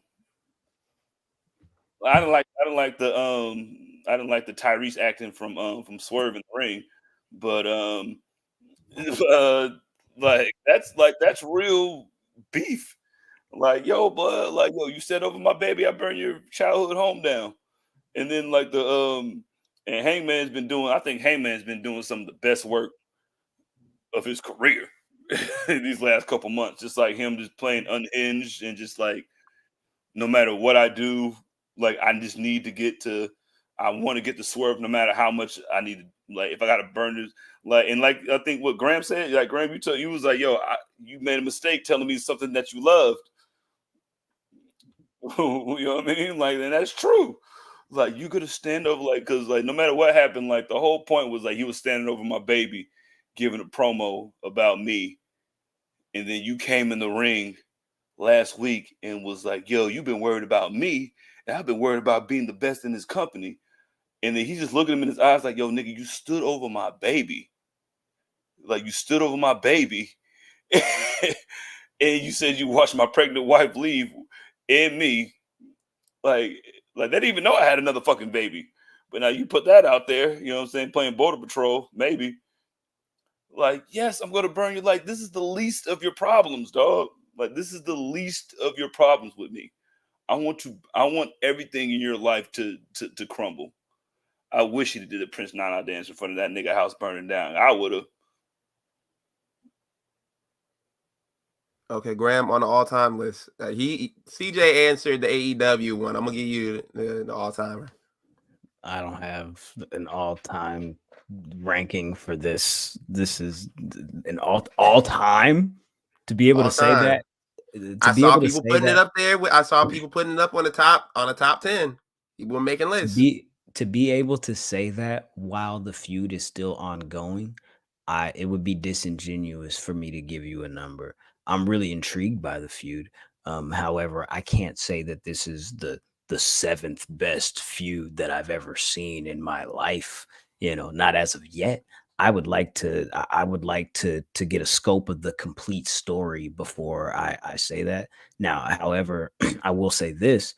I didn't like the Tyrese acting from Swerve in the ring, but that's real beef. Like, yo, bud, like, yo, you said over my baby, I burn your childhood home down. And then like and Hangman's been doing some of the best work of his career these last couple months. Just like him just playing unhinged and just like, no matter what I do, like I just need to I want to get to Swerve no matter how much I need to, like if I gotta burn this, like, and like I think what Graham said, like Graham, you was like, yo, you made a mistake telling me something that you loved. You know what I mean? Like, and that's true. Like, you could have stand over, like, because like no matter what happened, like the whole point was like he was standing over my baby, giving a promo about me, and then you came in the ring last week and was like, yo, you've been worried about me, and I've been worried about being the best in this company. And then he just looking him in his eyes like, yo, nigga, you stood over my baby. Like, you stood over my baby. And you said you watched my pregnant wife leave and me. Like they didn't even know I had another fucking baby. But now you put that out there, you know what I'm saying, playing Border Patrol, maybe. Like, yes, I'm going to burn you. Like, this is the least of your problems, dog. Like, this is the least of your problems with me. I want everything in your life to crumble. I wish he did a Prince Nana dance in front of that nigga house burning down. I would have. Okay, Graham on the all-time list. CJ answered the AEW one. I'm gonna give you the all-timer. I don't have an all-time ranking for this. This is an all-time to be able to say that. I saw people putting it up there. I saw people putting it up on the top 10. People were making lists. To be able to say that while the feud is still ongoing, it would be disingenuous for me to give you a number. I'm really intrigued by the feud. However, I can't say that this is the 7th best feud that I've ever seen in my life. You know, not as of yet. I would like to get a scope of the complete story before I say that. Now, however, I will say this.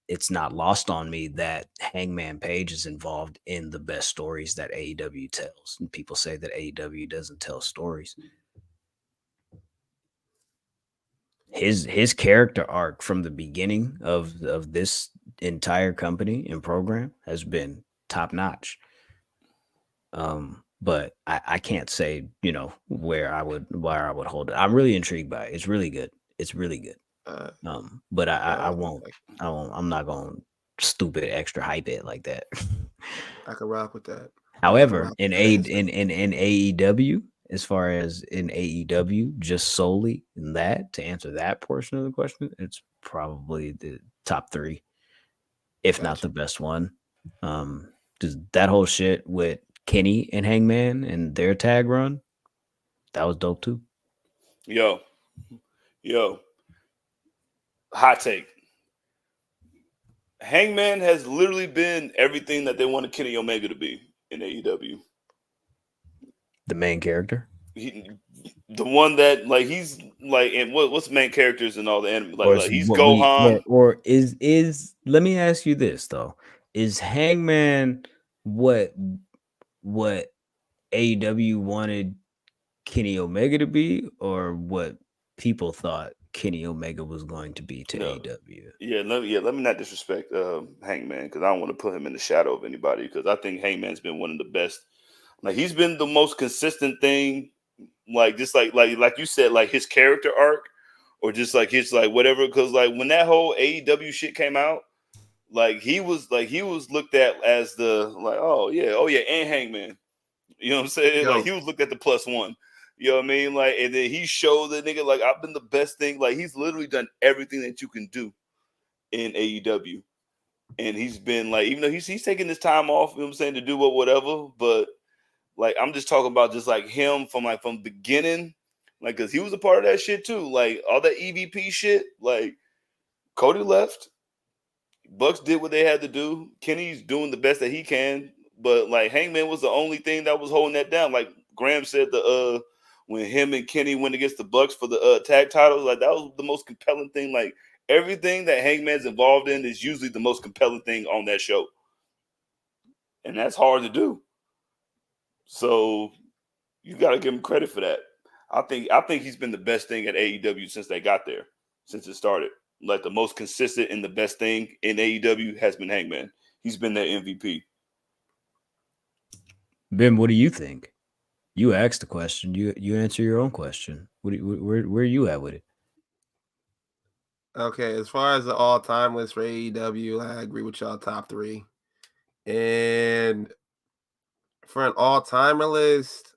It's not lost on me that Hangman Page is involved in the best stories that AEW tells. And people say that AEW doesn't tell stories. His character arc from the beginning of this entire company and program has been top notch. But I can't say, you know, where I would hold it. I'm really intrigued by it. It's really good. It's really good. But I'm not going stupid extra hype it like that. I can rock with that. However, in AEW, as far as in AEW, just solely in that, to answer that portion of the question, it's probably the top 3, if not the best one. Just that whole shit with Kenny and Hangman and their tag run, that was dope too. Yo, hot take. Hangman has literally been everything that they wanted Kenny Omega to be in AEW. The main character? The one that, like, he's like, and what's main characters and all the anime? Like he's Gohan. Or is let me ask you this though. Is Hangman what what AEW wanted Kenny Omega to be, or what people thought Kenny Omega was going to be to AEW? Yeah, let me not disrespect Hangman, because I don't want to put him in the shadow of anybody, because I think Hangman's been one of the best. Like, he's been the most consistent thing, like just like you said, like his character arc, or just like his like whatever. Because like when that whole AEW shit came out, like he was looked at as the like, oh yeah, and Hangman. You know what I'm saying? Yo. Like he was looked at the +1. You know what I mean? Like, and then he showed the nigga like, I've been the best thing. Like, he's literally done everything that you can do in AEW. And he's been like, even though he's taking this time off, you know what I'm saying, to do whatever, but like I'm just talking about just like him from beginning, like, because he was a part of that shit too. Like all that EVP shit, like Cody left, Bucks did what they had to do. Kenny's doing the best that he can, but like Hangman was the only thing that was holding that down. Like Graham said, when him and Kenny went against the Bucks for the tag titles, like that was the most compelling thing. Like everything that Hangman's involved in is usually the most compelling thing on that show, and that's hard to do. So you got to give him credit for that. I think he's been the best thing at AEW since they got there, since it started. Like the most consistent and the best thing in AEW has been Hangman. He's been their MVP. Ben, what do you think? You asked the question. You answer your own question. Where are you at with it? Okay, as far as the all-time list for AEW, I agree with y'all, top 3. And for an all-timer list,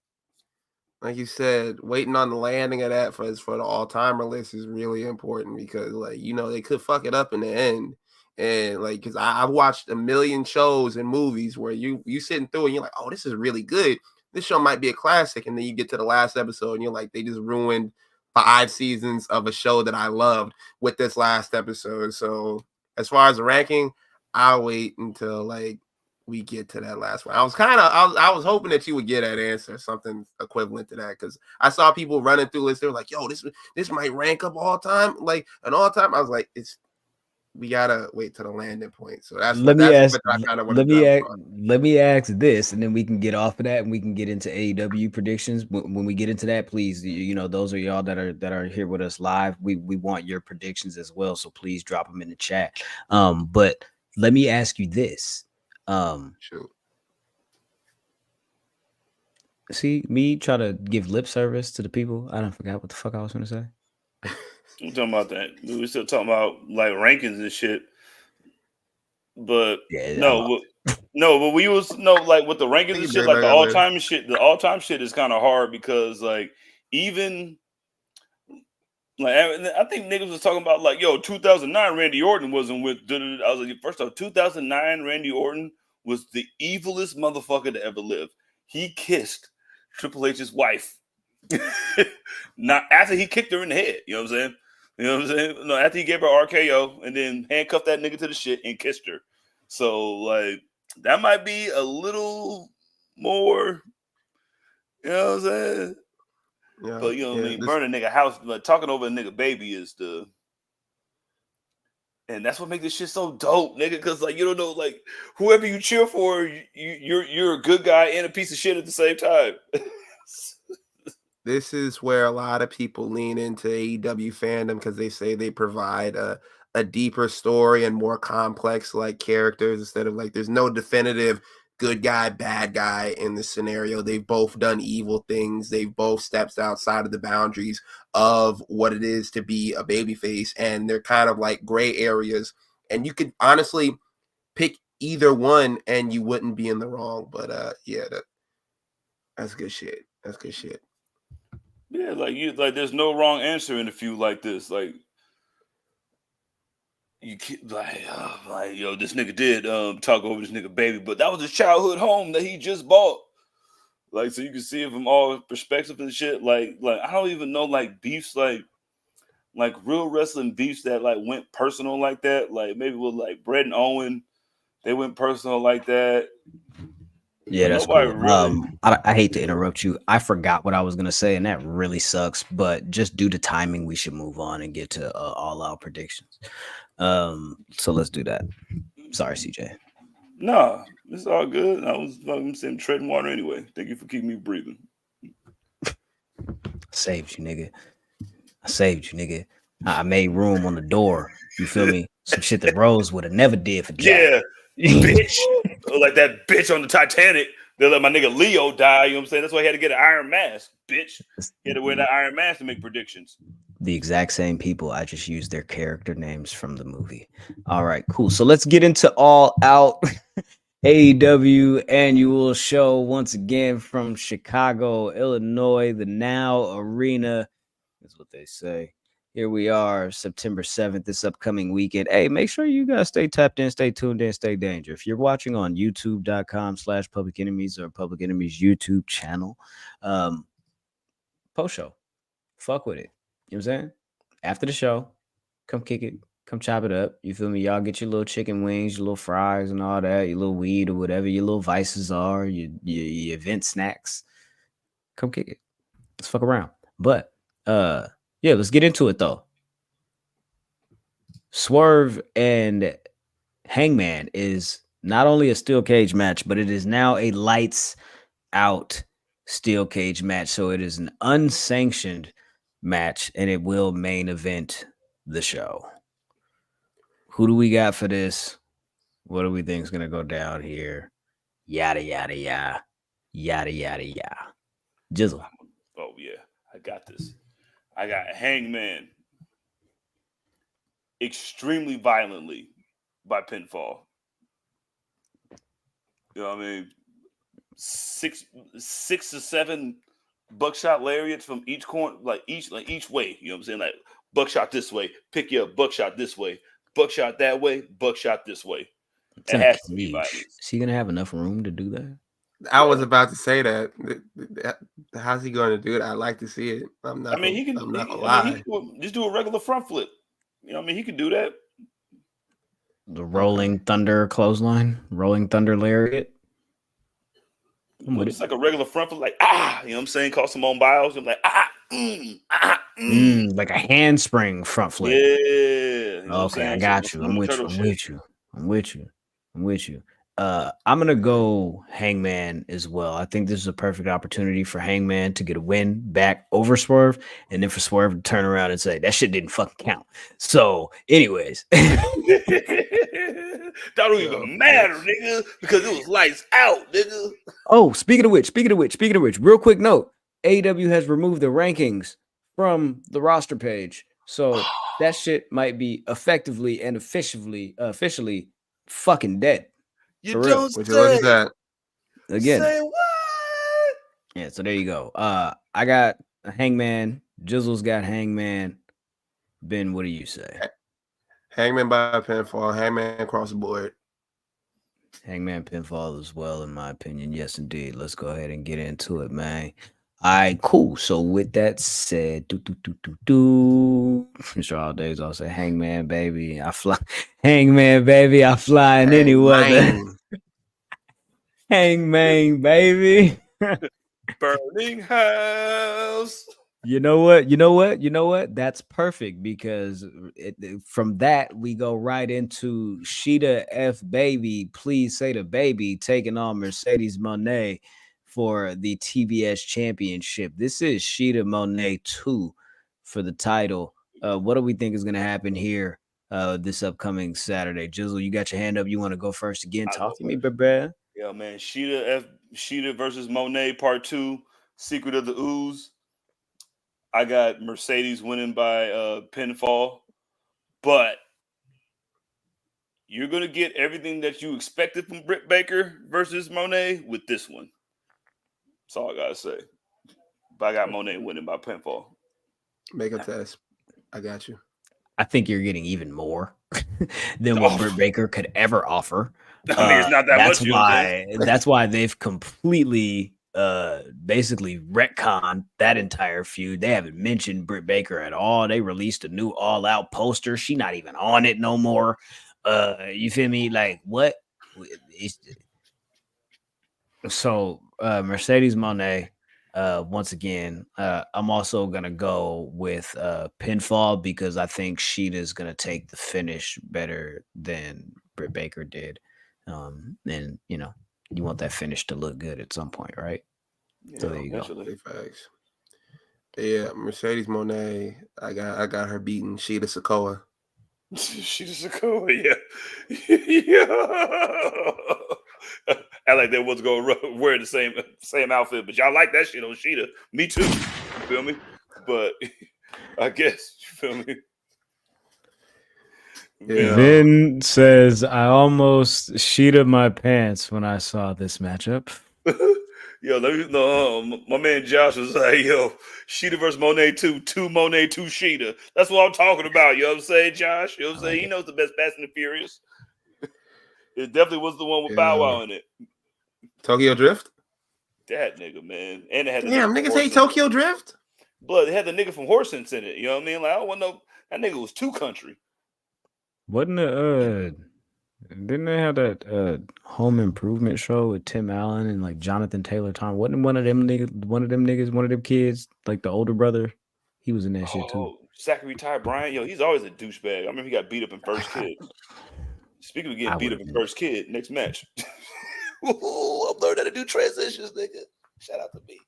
like you said, waiting on the landing of that for the all-timer list is really important, because like, you know, they could fuck it up in the end. And like, because I've watched a million shows and movies where you sitting through and you're like, oh, this is really good. This show might be a classic. And then you get to the last episode and you're like, they just ruined 5 seasons of a show that I loved with this last episode. So as far as the ranking, I'll wait until like we get to that last one. I was hoping that you would get that answer, something equivalent to that, because I saw people running through lists. They were like, yo, this might rank up all time, like an all time. I was like, we gotta wait to the landing point. So that's let me ask this, and then we can get off of that and we can get into AEW predictions. When we get into that, please, you know, those are y'all that are here with us live. We want your predictions as well, so please drop them in the chat. But let me ask you this. Shoot. See me try to give lip service to the people. I don't forgot what the fuck I was going to say. I'm talking about that. We were still talking about like rankings and shit. But Yeah, but we was like with the rankings and shit, like the all-time shit. The all-time shit is kind of hard, because like even like I think niggas was talking about like, yo, 2009 Randy Orton wasn't with. I was like, first off, 2009 Randy Orton was the evilest motherfucker to ever live. He kissed Triple H's wife. Not after he kicked her in the head. You know what I'm saying? You know what I'm saying? No, after he gave her RKO and then handcuffed that nigga to the shit and kissed her. So like that might be a little more, you know what I'm saying? Yeah, but you know what I mean? Burning a nigga house, like talking over a nigga baby is and that's what makes this shit so dope, nigga. Because like you don't know, like whoever you cheer for, you're a good guy and a piece of shit at the same time. This is where a lot of people lean into AEW fandom, because they say they provide a deeper story and more complex like characters, instead of like there's no definitive good guy, bad guy in this scenario. They've both done evil things. They've both stepped outside of the boundaries of what it is to be a babyface, and they're kind of like gray areas. And you could honestly pick either one and you wouldn't be in the wrong. But that's good shit. That's good shit. Yeah, like there's no wrong answer in a feud like this. Like you can't like yo, this nigga did talk over this nigga baby, but that was his childhood home that he just bought. Like, so you can see it from all perspectives and shit. Like I don't even know like beefs like real wrestling beefs that like went personal like that. Like maybe with like Bret and Owen, they went personal like that. Yeah, that's cool. Really... I hate to interrupt you. I forgot what I was gonna say, and that really sucks. But just due to timing, we should move on and get to all out predictions. So let's do that. Sorry, CJ. Nah, it's all good. I was fucking sitting treading water anyway. Thank you for keeping me breathing. Saved you, nigga. I saved you, nigga. I made room on the door. You feel me? Some shit that Rose would have never did for Jack. Yeah, bitch. Like that bitch on the Titanic. They let my nigga Leo die. You know what I'm saying? That's why he had to get an iron mask, bitch. He had to wear that iron mask to make predictions. The exact same people. I just used their character names from the movie. All right, cool. So let's get into All Out. AEW annual show once again from Chicago, Illinois, the Now Arena is what they say. Here we are, September 7th, this upcoming weekend. Hey, make sure you guys stay tapped in, stay tuned in, stay dangerous. If you're watching on youtube.com/Public Enemies or Public Enemies YouTube channel, post show, fuck with it. You know what I'm saying? After the show, come kick it. Come chop it up. You feel me? Y'all get your little chicken wings, your little fries and all that, your little weed or whatever your little vices are, your event snacks. Come kick it. Let's fuck around. But yeah, let's get into it though. Swerve and Hangman is not only a steel cage match, but it is now a lights out steel cage match. So it is an unsanctioned match and it will main event the show. Who do we got for this? What do we think is going to go down here? Yada, yada, yada. Yada, yada, yada. Jizzle. Oh, yeah. I got this. I got Hangman extremely violently by pinfall. You know what I mean? Six to seven buckshot lariats from each corner, like each way. You know what I'm saying? Like buckshot this way, pick you up, buckshot this way. Buckshot that way, buckshot this way. It has to be violence. Is he gonna have enough room to do that? I was about to say that. How's he going to do it? I'd like to see it. I'm not gonna lie. He can just do a regular front flip. You know what I mean? He could do that. The Rolling Thunder clothesline, Rolling Thunder lariat. It's like a regular front flip, like you know what I'm saying? Call some on bios. I'm like like a handspring front flip. Yeah. You know okay, I got you. I'm with you. I'm gonna go Hangman as well. I think this is a perfect opportunity for Hangman to get a win back over Swerve, and then for Swerve to turn around and say that shit didn't fucking count. So, anyways, that don't even matter, nigga, because it was lights out, nigga. Oh, speaking of which, real quick note: AEW has removed the rankings from the roster page, so that shit might be effectively and officially fucking dead. You don't Which was that again? Say what? Yeah, so there you go. I got Hangman. Jizzle's got Hangman. Ben, what do you say? Hangman by pinfall. Hangman across the board. Hangman pinfall as well, in my opinion. Yes, indeed. Let's go ahead and get into it, man. All right, cool. So with that said, Mr. All Days, I'll say Hangman, baby. I fly. Hangman, baby. I fly in any weather. Hangman, baby. Burning house. You know what? That's perfect because from that we go right into Sheeta F. Baby. Please say the baby taking on Mercedes Moné for the TBS championship. This is Sheeta Moné 2 for the title. What do we think is going to happen here this upcoming Saturday? Jizzle, you got your hand up. You want to go first again? Talk to me, baby. Yeah, man. Sheeta versus Moné part 2. Secret of the Ooze. I got Mercedes winning by pinfall, but you're going to get everything that you expected from Britt Baker versus Moné with this one. That's all I got to say. But I got Moné winning by pinfall. Make a test. I got you. I think you're getting even more than what Britt Baker could ever offer. I mean, it's not that that's much. That's why they've completely basically retconned that entire feud. They haven't mentioned Britt Baker at all. They released a new All Out poster. She not even on it no more. You feel me? Like what? So Mercedes Moné, once again, I'm also gonna go with pinfall because I think Sheeta's gonna take the finish better than Britt Baker did. And you want that finish to look good at some point, right? Yeah, So there you go. eventually. Big facts. Yeah, Mercedes Moné. I got her beating Sheeta Sikoa. She just a cool, yeah. Yeah. I like that was going to wear the same outfit, but y'all like that shit on Sheeta. Me too. You feel me? But I guess, you feel me? Yeah. Vin says, I almost sheeted my pants when I saw this matchup. Yo, let me know. My man Josh was like, yo, Sheeta versus Monet 2 Monet, 2 Sheeta. That's what I'm talking about. You know what I'm saying, Josh? You know what I'm saying? He knows the best Fast and the Furious. It definitely was the one with Bow Wow in it. Tokyo Drift? That nigga, man. And it had the Damn, nigga niggas hate Tokyo Drift? Blood, it had the nigga from Horse Sense in it. You know what I mean? Like, I don't want no. That nigga was too country. Wasn't didn't they have that home improvement show with Tim Allen and like Jonathan Taylor Thomas? Wasn't one of them kids, like the older brother? He was in that shit too. Zachary Ty Bryant, yo, he's always a douchebag. I remember he got beat up in First Kid. Speaking of getting beat up in First Kid, next match. Ooh, I'm learning how to do transitions, nigga. Shout out to me.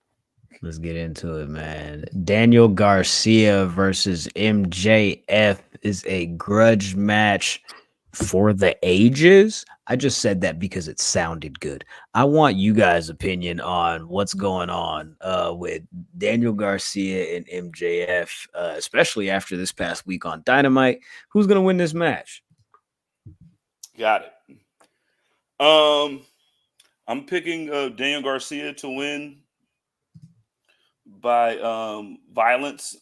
Let's get into it, man. Daniel Garcia versus MJF is a grudge match for the ages. I just said that because it sounded good. I want you guys' opinion on what's going on with Daniel Garcia and MJF, especially after this past week on Dynamite. Who's going to win this match? Got it. I'm picking Daniel Garcia to win by violence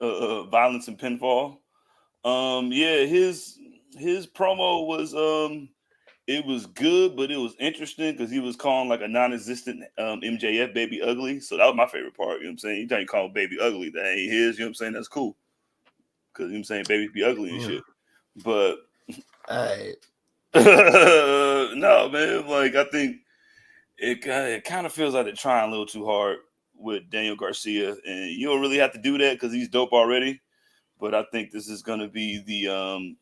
and pinfall. Yeah, his promo was it was good, but it was interesting because he was calling like a non-existent MJF baby ugly. So that was my favorite part. You know what I'm saying? Anytime you call him baby ugly, that ain't his. You know what I'm saying? That's cool. Because you know what I'm saying, babies be ugly and shit. But no, man, like I think it kind of feels like they're trying a little too hard with Daniel Garcia, and you don't really have to do that because he's dope already. But I think this is going to be the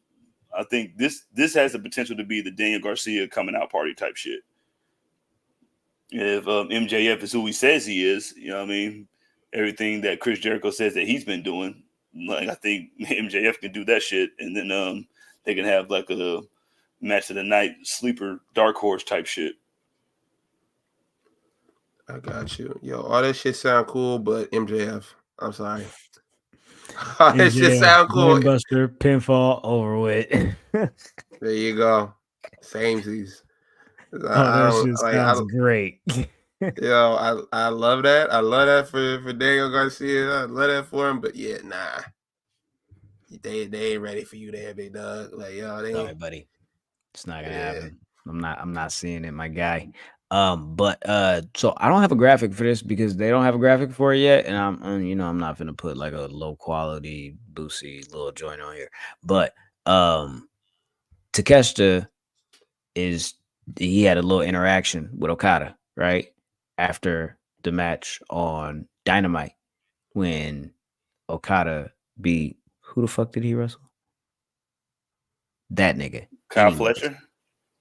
I think this has the potential to be the Daniel Garcia coming out party type shit. If MJF is who he says he is, you know what I mean? Everything that Chris Jericho says that he's been doing, like I think MJF can do that shit, and then they can have like a match of the night sleeper dark horse type shit. I got you. Yo, all that shit sound cool, but MJF, I'm sorry. All that shit sound cool. Buster, pinfall, over with. There you go. Samesies. That shit sounds great. Yo, I love that. I love that for Daniel Garcia. I love that for him. But yeah, nah. They ain't ready for you there, big dog. Like, yo, they ain't. Sorry, buddy. It's not gonna happen. I'm not seeing it, my guy. But so I don't have a graphic for this because they don't have a graphic for it yet, and I'm not gonna put like a low quality boosie little joint on here. But Takeshita he had a little interaction with Okada right after the match on Dynamite when Okada beat who the fuck did he wrestle? That nigga. Kyle Fletcher?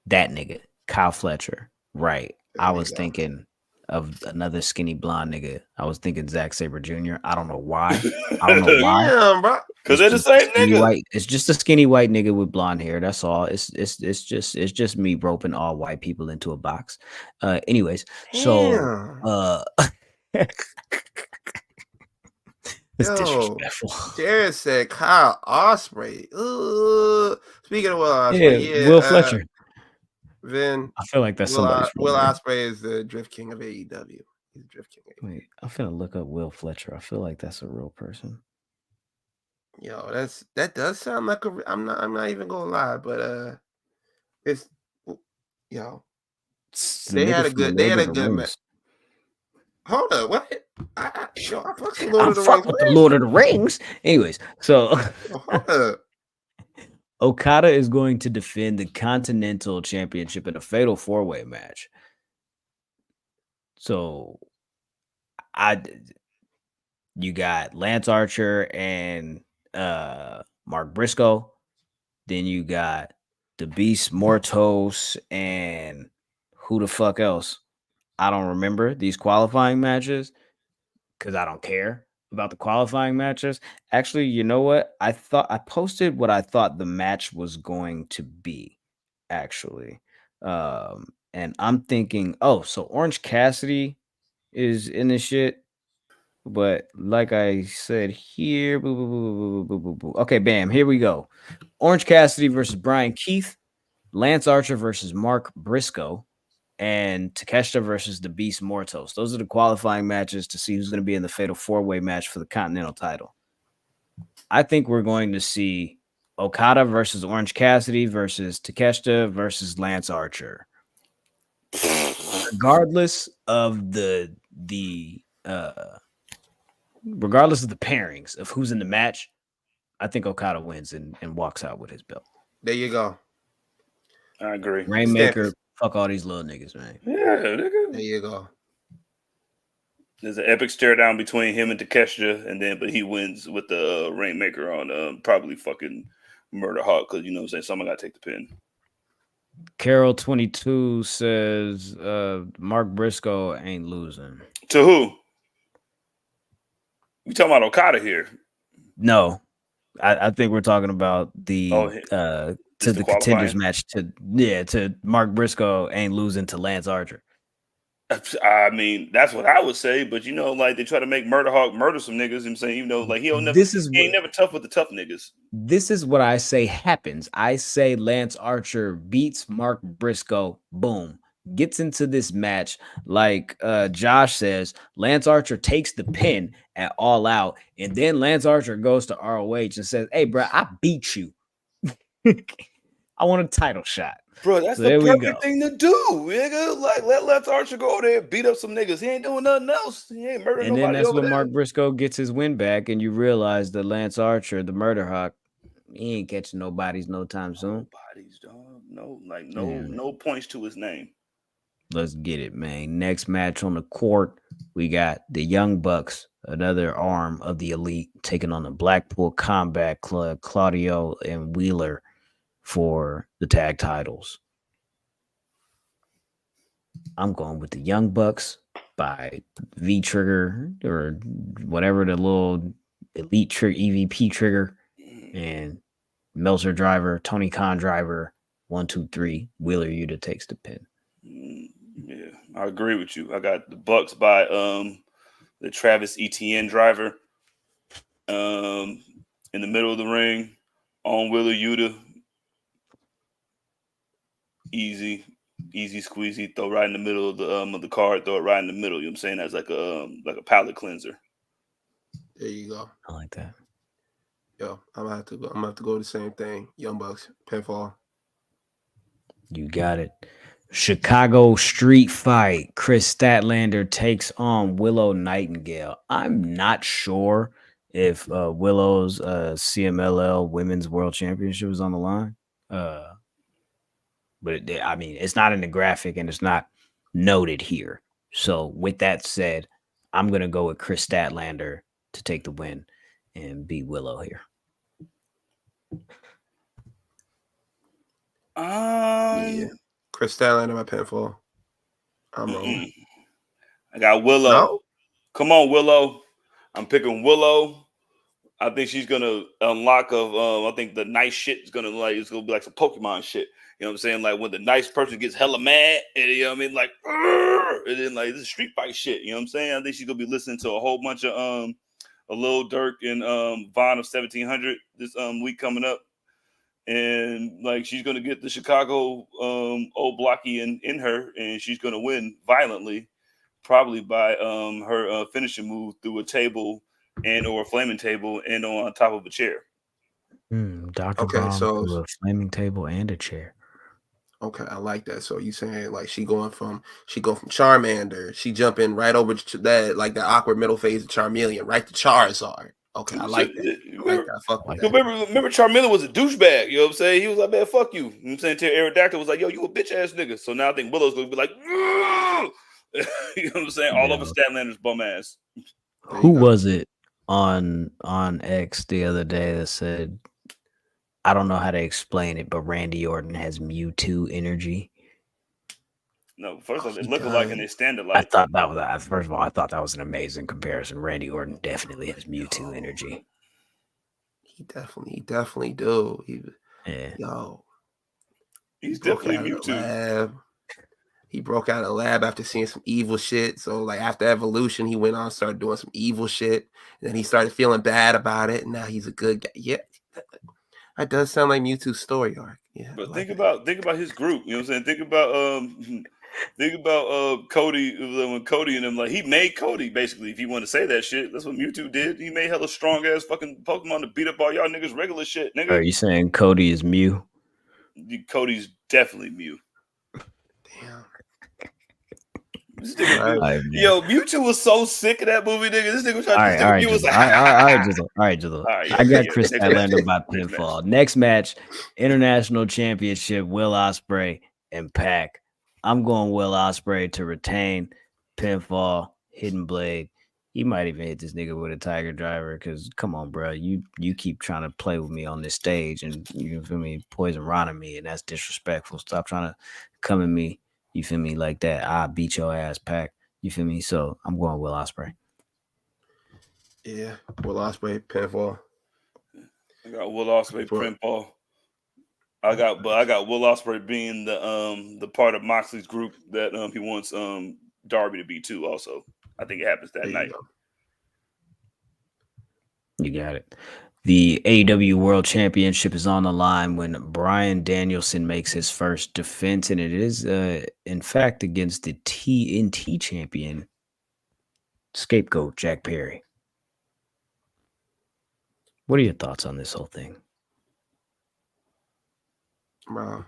That nigga. Kyle Fletcher. Right. I was thinking of another skinny blonde nigga. I was thinking Zack Sabre Jr. I don't know why. Damn, bro. Because they're the same nigga. White. It's just a skinny white nigga with blonde hair. That's all. It's just me roping all white people into a box. Anyways, so it's disrespectful. Jared said Kyle Ospreay. Speaking of Will Ospreay, Will Fletcher. Vin, I feel like that's somebody's Will Ospreay is the Drift King of AEW. He's the Drift King of AEW. Wait, I'm finna look up Will Fletcher. I feel like that's a real person. Yo, that does sound like I'm not even gonna lie, but it's they had a good match. Hold up, what? I fucked the Lord of the Rings. The Lord of the Rings. Anyways, so hold up. Okada is going to defend the Continental Championship in a fatal 4-way match. So you got Lance Archer and Mark Briscoe. Then you got the Beast Mortos, and who the fuck else? I don't remember these qualifying matches because I don't care about the qualifying matches. Actually, you know what? I posted what I thought the match was going to be, actually. And I'm thinking, oh, so Orange Cassidy is in this shit. But like I said here, boo, boo, boo, boo, boo, boo, boo. Okay, bam, here we go. Orange Cassidy versus Brian Keith, Lance Archer versus Mark Briscoe, and Takeshita versus the Beast Mortos. Those are the qualifying matches to see who's going to be in the Fatal 4-Way match for the Continental title. I think we're going to see Okada versus Orange Cassidy versus Takeshita versus Lance Archer. Regardless of the pairings of who's in the match, I think Okada wins and walks out with his belt. There you go. I agree. Rainmaker, fuck all these little niggas, man. Yeah, nigga. There you go. There's an epic stare down between him and Takeshita, but he wins with the Rainmaker on probably fucking Murder Hawk because you know what I'm saying. Someone got to take the pin. Carol 22 says Mark Briscoe ain't losing. To who? You talking about Okada here? No, I think we're talking about the contenders match to Mark Briscoe ain't losing to Lance Archer. I mean, that's what I would say, but you know, like they try to make Murder Hawk murder some niggas. I'm saying, you know, like he ain't never tough with the tough niggas. This is what I say happens. I say Lance Archer beats Mark Briscoe. Boom. Gets into this match. Like Josh says, Lance Archer takes the pin at All Out, and then Lance Archer goes to ROH and says, "Hey, bro, I beat you. I want a title shot." Bro, that's the perfect thing to do, nigga. Like, let Lance Archer go over there and beat up some niggas. He ain't doing nothing else. He ain't murdering nobody. And then that's when there. Mark Briscoe gets his win back, and you realize that Lance Archer, the Murder Hawk, he ain't catching nobody's no time soon. Nobody's, dog. No points to his name. Let's get it, man. Next match on the court, we got the Young Bucks, another arm of the Elite, taking on the Blackpool Combat Club, Claudio and Wheeler, for the tag titles. I'm going with the Young Bucks by V Trigger or whatever the little Elite EVP trigger, and Meltzer driver, Tony Khan driver, 1, 2, 3. Wheeler Yuta takes the pin. Yeah, I agree with you. I got the Bucks by the Travis Etienne driver in the middle of the ring on Wheeler Yuta. Easy squeezy, throw right in the middle of the card, throw it right in the middle. You know what I'm saying? That's like a palate cleanser. There you go. I like that. Yo, I'm gonna have to go the same thing. Young Bucks, pinfall. You got it. Chicago Street Fight. Chris Statlander takes on Willow Nightingale. I'm not sure if Willow's CMLL Women's World Championship is on the line. But I mean, it's not in the graphic and it's not noted here. So with that said, I'm going to go with Chris Statlander to take the win and beat Willow here. Yeah. Chris Statlander, my pinfall. I'm rolling. I got Willow. No? Come on, Willow. I'm picking Willow. I think she's gonna unlock I think the nice shit is gonna it's gonna be like some Pokemon shit. You know what I'm saying? Like when the nice person gets hella mad, and you know what I mean, like, and then like this is street fight shit. You know what I'm saying? I think she's gonna be listening to a whole bunch of a Lil Durk and Vaughn of 1700 this week coming up, and like she's gonna get the Chicago old blocky in her, and she's gonna win violently, probably by her finishing move through a table and or a flaming table and on top of a chair. Dr. Okay, Bomb so to a flaming table and a chair. Okay, I like that. So you saying like she go from Charmander, she jumping right over to that like the awkward middle phase of Charmeleon, right to Charizard. Okay, I like that. Fuck with that. Remember Charmeleon was a douchebag. You know what I'm saying? He was like, man, fuck you. You know what I'm saying? Till Aerodactyl was like, yo, you a bitch ass nigga. So now I think Willow's gonna be like, you know what I'm saying? All over Statlander's bum ass. Who was it on X the other day that said I don't know how to explain it, but Randy Orton has Mewtwo energy. No, first of all, they He look alike and does. they stand I alike. thought that was first of all, I thought that was an amazing comparison. Randy Orton definitely has Mewtwo energy. He definitely do. Yeah. He He's broke definitely out of the Mewtwo. lab. He broke out of the lab after seeing some evil shit. So like after Evolution, he went on and started doing some evil shit. And then he started feeling bad about it. And now he's a good guy. Yeah. That does sound like Mewtwo's story arc. Yeah. But like think about his group. You know what I'm saying? Think about Cody, when Cody and him, like, he made Cody, basically, if you want to say that shit. That's what Mewtwo did. He made hella strong ass fucking Pokemon to beat up all y'all niggas regular shit, nigga. Are you saying Cody is Mew? Cody's definitely Mew. Damn. This nigga, Right. yo, Mewtwo was so sick of that movie, nigga. This nigga was All trying right, all right, Mew was Jizzle. like, All right, Jizzle. All right, Jizzle. All right, I got yeah. Chris Next match. Statlander by Next pinfall. Next match, International Championship, Will Ospreay and Pac. I'm going Will Ospreay to retain. Pinfall, Hidden Blade. He might even hit this nigga with a Tiger Driver because, come on, bro. You keep trying to play with me on this stage and, you feel me, poison Ron me, and that's disrespectful. Stop trying to come at me, you feel me, like that. I'll beat your ass, Pac. You feel me? So I'm going Will Ospreay. Yeah. Will Ospreay, pinfall. I got Will Ospreay pinfall. I got Will Ospreay being the part of Moxley's group that he wants Darby to be too. Also, I think it happens that night. You got it. The AEW World Championship is on the line when Bryan Danielson makes his first defense, and it is, in fact, against the TNT champion, Scapegoat Jack Perry. What are your thoughts on this whole thing? Bro.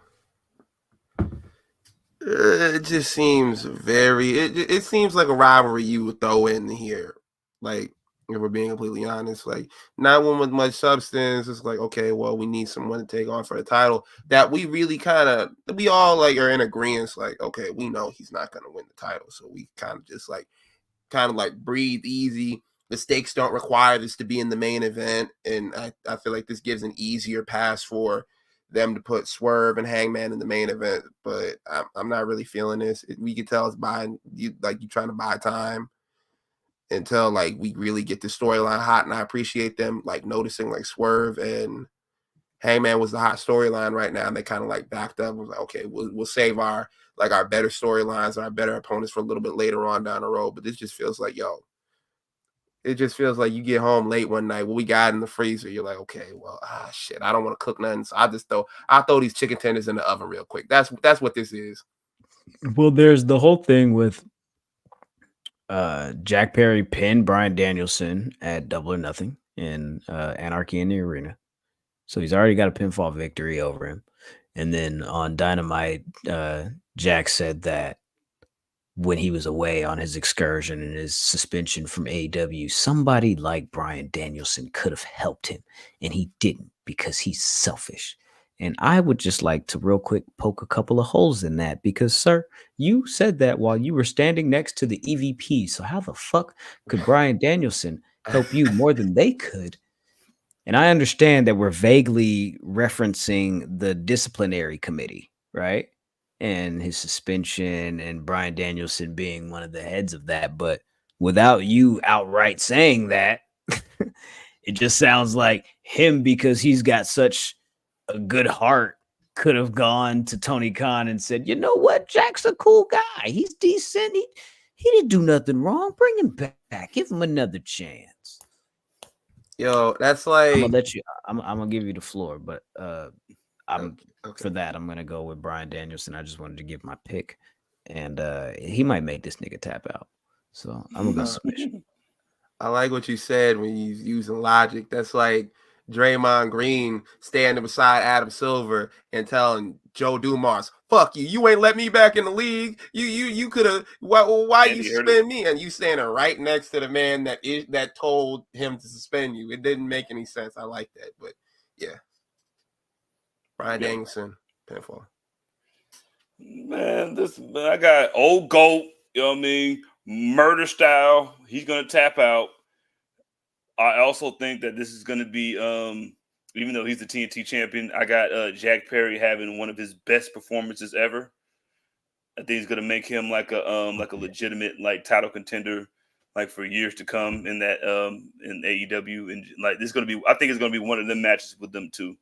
It just seems it seems like a rivalry you would throw in here. Like, if we're being completely honest, like not one with much substance. It's like, okay, well, we need someone to take on for the title that we really we all like are in agreement. Like, okay, we know he's not going to win the title. So we kind of just breathe easy. The stakes don't require this to be in the main event. And I feel like this gives an easier pass for them to put Swerve and Hangman in the main event. But I'm not really feeling this. We can tell it's buying you trying to buy time until like we really get the storyline hot. And I appreciate them like noticing like Swerve and Hangman was the hot storyline right now. And they kind of like backed up and was like, okay, we'll save our better storylines and our better opponents for a little bit later on down the road. But this just feels like, it just feels like you get home late one night. What we got in the freezer? You're like, okay, well, shit, I don't want to cook nothing, so I'll throw these chicken tenders in the oven real quick. That's what this is. Well, there's the whole thing with Jack Perry pinned Bryan Danielson at Double or Nothing in Anarchy in the Arena, so he's already got a pinfall victory over him. And then on Dynamite, Jack said that when he was away on his excursion and his suspension from AEW, somebody like Bryan Danielson could have helped him, and he didn't because he's selfish. And I would just like to real quick poke a couple of holes in that because, sir, you said that while you were standing next to the EVP. So how the fuck could Bryan Danielson help you more than they could? And I understand that we're vaguely referencing the disciplinary committee, right? And his suspension and Bryan Danielson being one of the heads of that. But without you outright saying that, it just sounds like him, because he's got such a good heart, could have gone to Tony Khan and said, you know what? Jack's a cool guy. He's decent. He didn't do nothing wrong. Bring him back. Give him another chance. Yo, that's like, I'm gonna let you. I'm gonna give you the floor, but I'm okay. for that. I'm gonna go with Bryan Danielson. I just wanted to give my pick, and he might make this nigga tap out. So I'm gonna go submission. I like what you said when you using logic. That's like Draymond Green standing beside Adam Silver and telling Joe Dumars, "Fuck you! You ain't let me back in the league. You could have. Why you suspend me?" And you standing right next to the man that told him to suspend you. It didn't make any sense. I like that, but yeah, Bryan Danielson, pinfall. Man, I got old GOAT. You know what I mean? Murder style. He's gonna tap out. I also think that this is going to be even though he's the TNT champion, I got Jack Perry having one of his best performances ever. I think he's gonna make him like a legitimate like title contender like for years to come in that in AEW, and like this is gonna be, I think it's gonna be one of them matches with them too.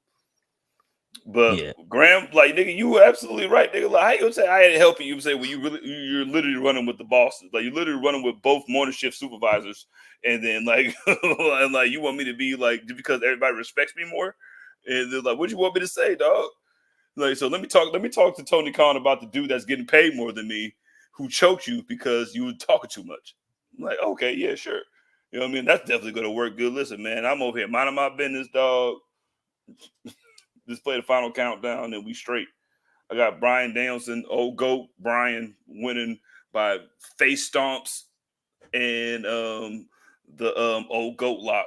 But Yeah. Graham, like nigga, you were absolutely right, nigga. Like how you say I ain't helping you? Say, well, you're literally running with the bosses. Like you're literally running with both morning shift supervisors, and then like and like you want me to be like just because everybody respects me more, and they're like, what you want me to say, dog? Like, so let me talk to Tony Khan about the dude that's getting paid more than me, who choked you because you were talking too much. I'm like, okay, yeah, sure. You know what I mean? That's definitely gonna work good. Listen, man, I'm over here minding my business, dog. Just play the final countdown and we straight. I got Brian Danielson, old GOAT Brian, winning by face stomps and the old GOAT lock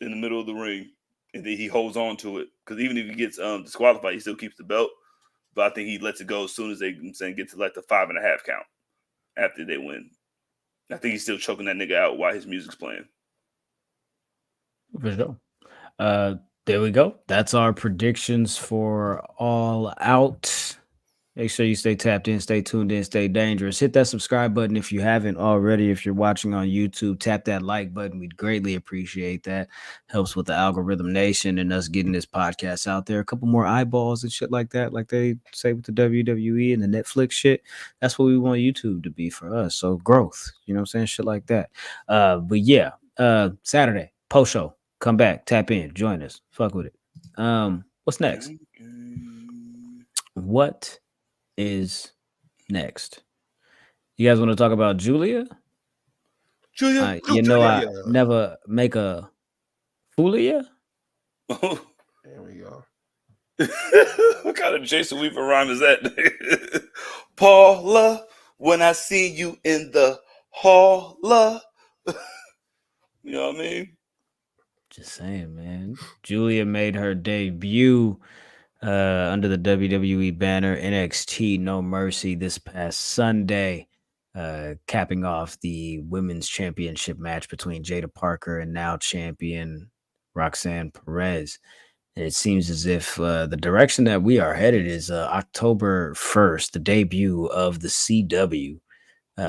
in the middle of the ring. And then he holds on to it. Because even if he gets disqualified, he still keeps the belt. But I think he lets it go as soon as they get to like the 5.5 count after they win. I think he's still choking that nigga out while his music's playing. For sure. There we go. That's our predictions for All Out. Make sure you stay tapped in, stay tuned in, stay dangerous. Hit that subscribe button if you haven't already. If you're watching on YouTube, tap that like button. We'd greatly appreciate that. Helps with the algorithm nation and us getting this podcast out there. A couple more eyeballs and shit like that, like they say with the WWE and the Netflix shit. That's what we want YouTube to be for us. So growth, you know what I'm saying? Shit like that. But yeah, Saturday, post show. Come back, tap in, join us. Fuck with it. What's next? What is next? You guys want to talk about Giulia? Giulia, you know, I Giulia. never make a fool of you. There we go. What kind of Jason Weaver rhyme is that? Paula, when I see you in the hall, you know what I mean? Just saying, man. Giulia made her debut under the WWE banner NXT No Mercy this past Sunday, capping off the women's championship match between Jada Parker and now champion Roxanne Perez. And it seems as if the direction that we are headed is October 1st, the debut of the CW.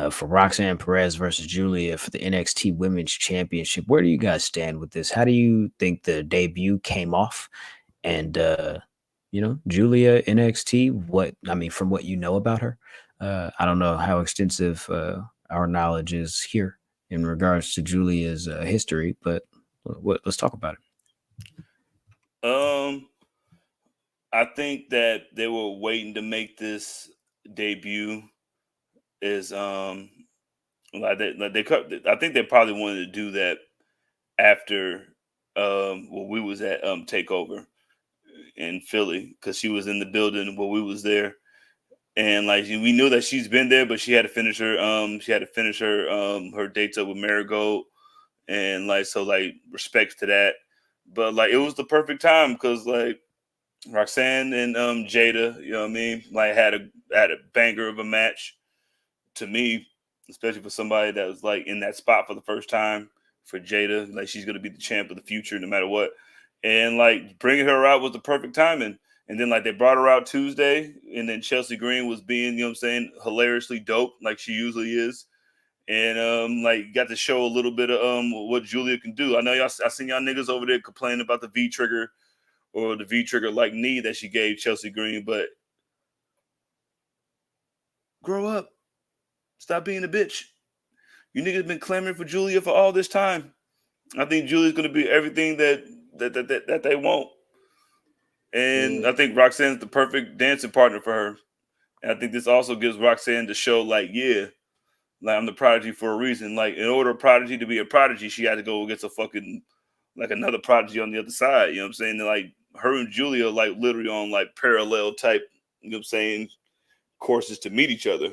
For Roxanne Perez versus Giulia for the NXT Women's Championship. Where do you guys stand with this? How do you think the debut came off? And Giulia NXT, from what you know about her, I don't know how extensive our knowledge is here in regards to Giulia's history, but let's talk about it. I think that they were waiting to make this debut. Is I think they probably wanted to do that after we was at Takeover in Philly, because she was in the building while we was there, and like we knew that she's been there, but she had to finish her her dates up with Marigold, and like so like respects to that, but like it was the perfect time because like Roxanne and Jada, you know what I mean, like had a banger of a match. To me, especially for somebody that was like in that spot for the first time, for Jada, like she's gonna be the champ of the future no matter what, and like bringing her out was the perfect timing. And then like they brought her out Tuesday, and then Chelsea Green was being, you know what I'm saying, hilariously dope like she usually is, and like got to show a little bit of what Giulia can do. I know I seen y'all niggas over there complaining about the V trigger or the V trigger like knee that she gave Chelsea Green, but grow up. Stop being a bitch. You niggas been clamoring for Giulia for all this time. I think Giulia's going to be everything that they want. And I think Roxanne's the perfect dancing partner for her. And I think this also gives Roxanne to show, like, yeah, like I'm the prodigy for a reason. Like, in order for prodigy to be a prodigy, she had to go against a fucking, like, another prodigy on the other side. You know what I'm saying? And, like, her and Giulia, like, literally on, like, parallel type, you know what I'm saying, courses to meet each other.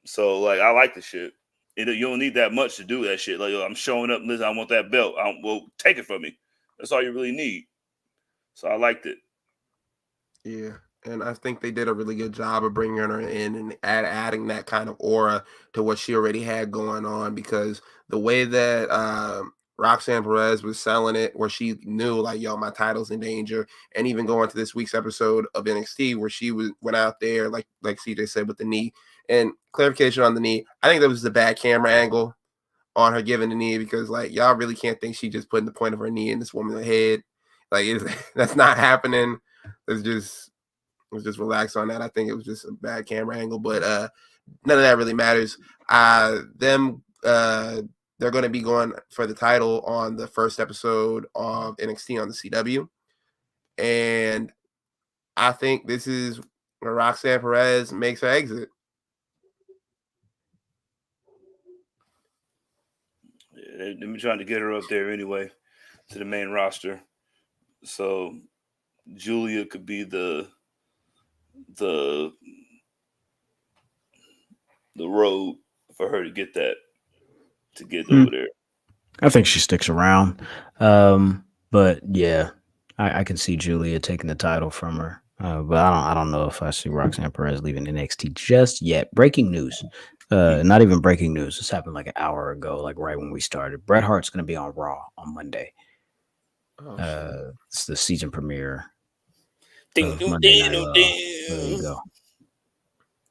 So, like, I like the shit. You don't need that much to do that shit. Like, I'm showing up, listen, I want that belt. Well, take it from me. That's all you really need. So I liked it. Yeah, and I think they did a really good job of bringing her in and adding that kind of aura to what she already had going on, because the way that Roxanne Perez was selling it where she knew like, yo, my title's in danger. And even going to this week's episode of NXT where she went out there, like CJ said, with the knee. And clarification on the knee, I think that was the bad camera angle on her giving the knee because like y'all really can't think she just putting the point of her knee in this woman's head. Like that's not happening. Let's just relax on that. I think it was just a bad camera angle, but none of that really matters. They're going to be going for the title on the first episode of NXT on the CW. And I think this is where Roxanne Perez makes her exit. Yeah, they've been trying to get her up there anyway to the main roster. So Giulia could be the road for her to get over there. I think she sticks around. But yeah, I can see Giulia taking the title from her. But I don't know if I see Roxanne Perez leaving NXT just yet. Breaking news. Not even breaking news. This happened like an hour ago, like right when we started. Bret Hart's going to be on Raw on Monday. It's the season premiere. Monday Night Raw. There you go.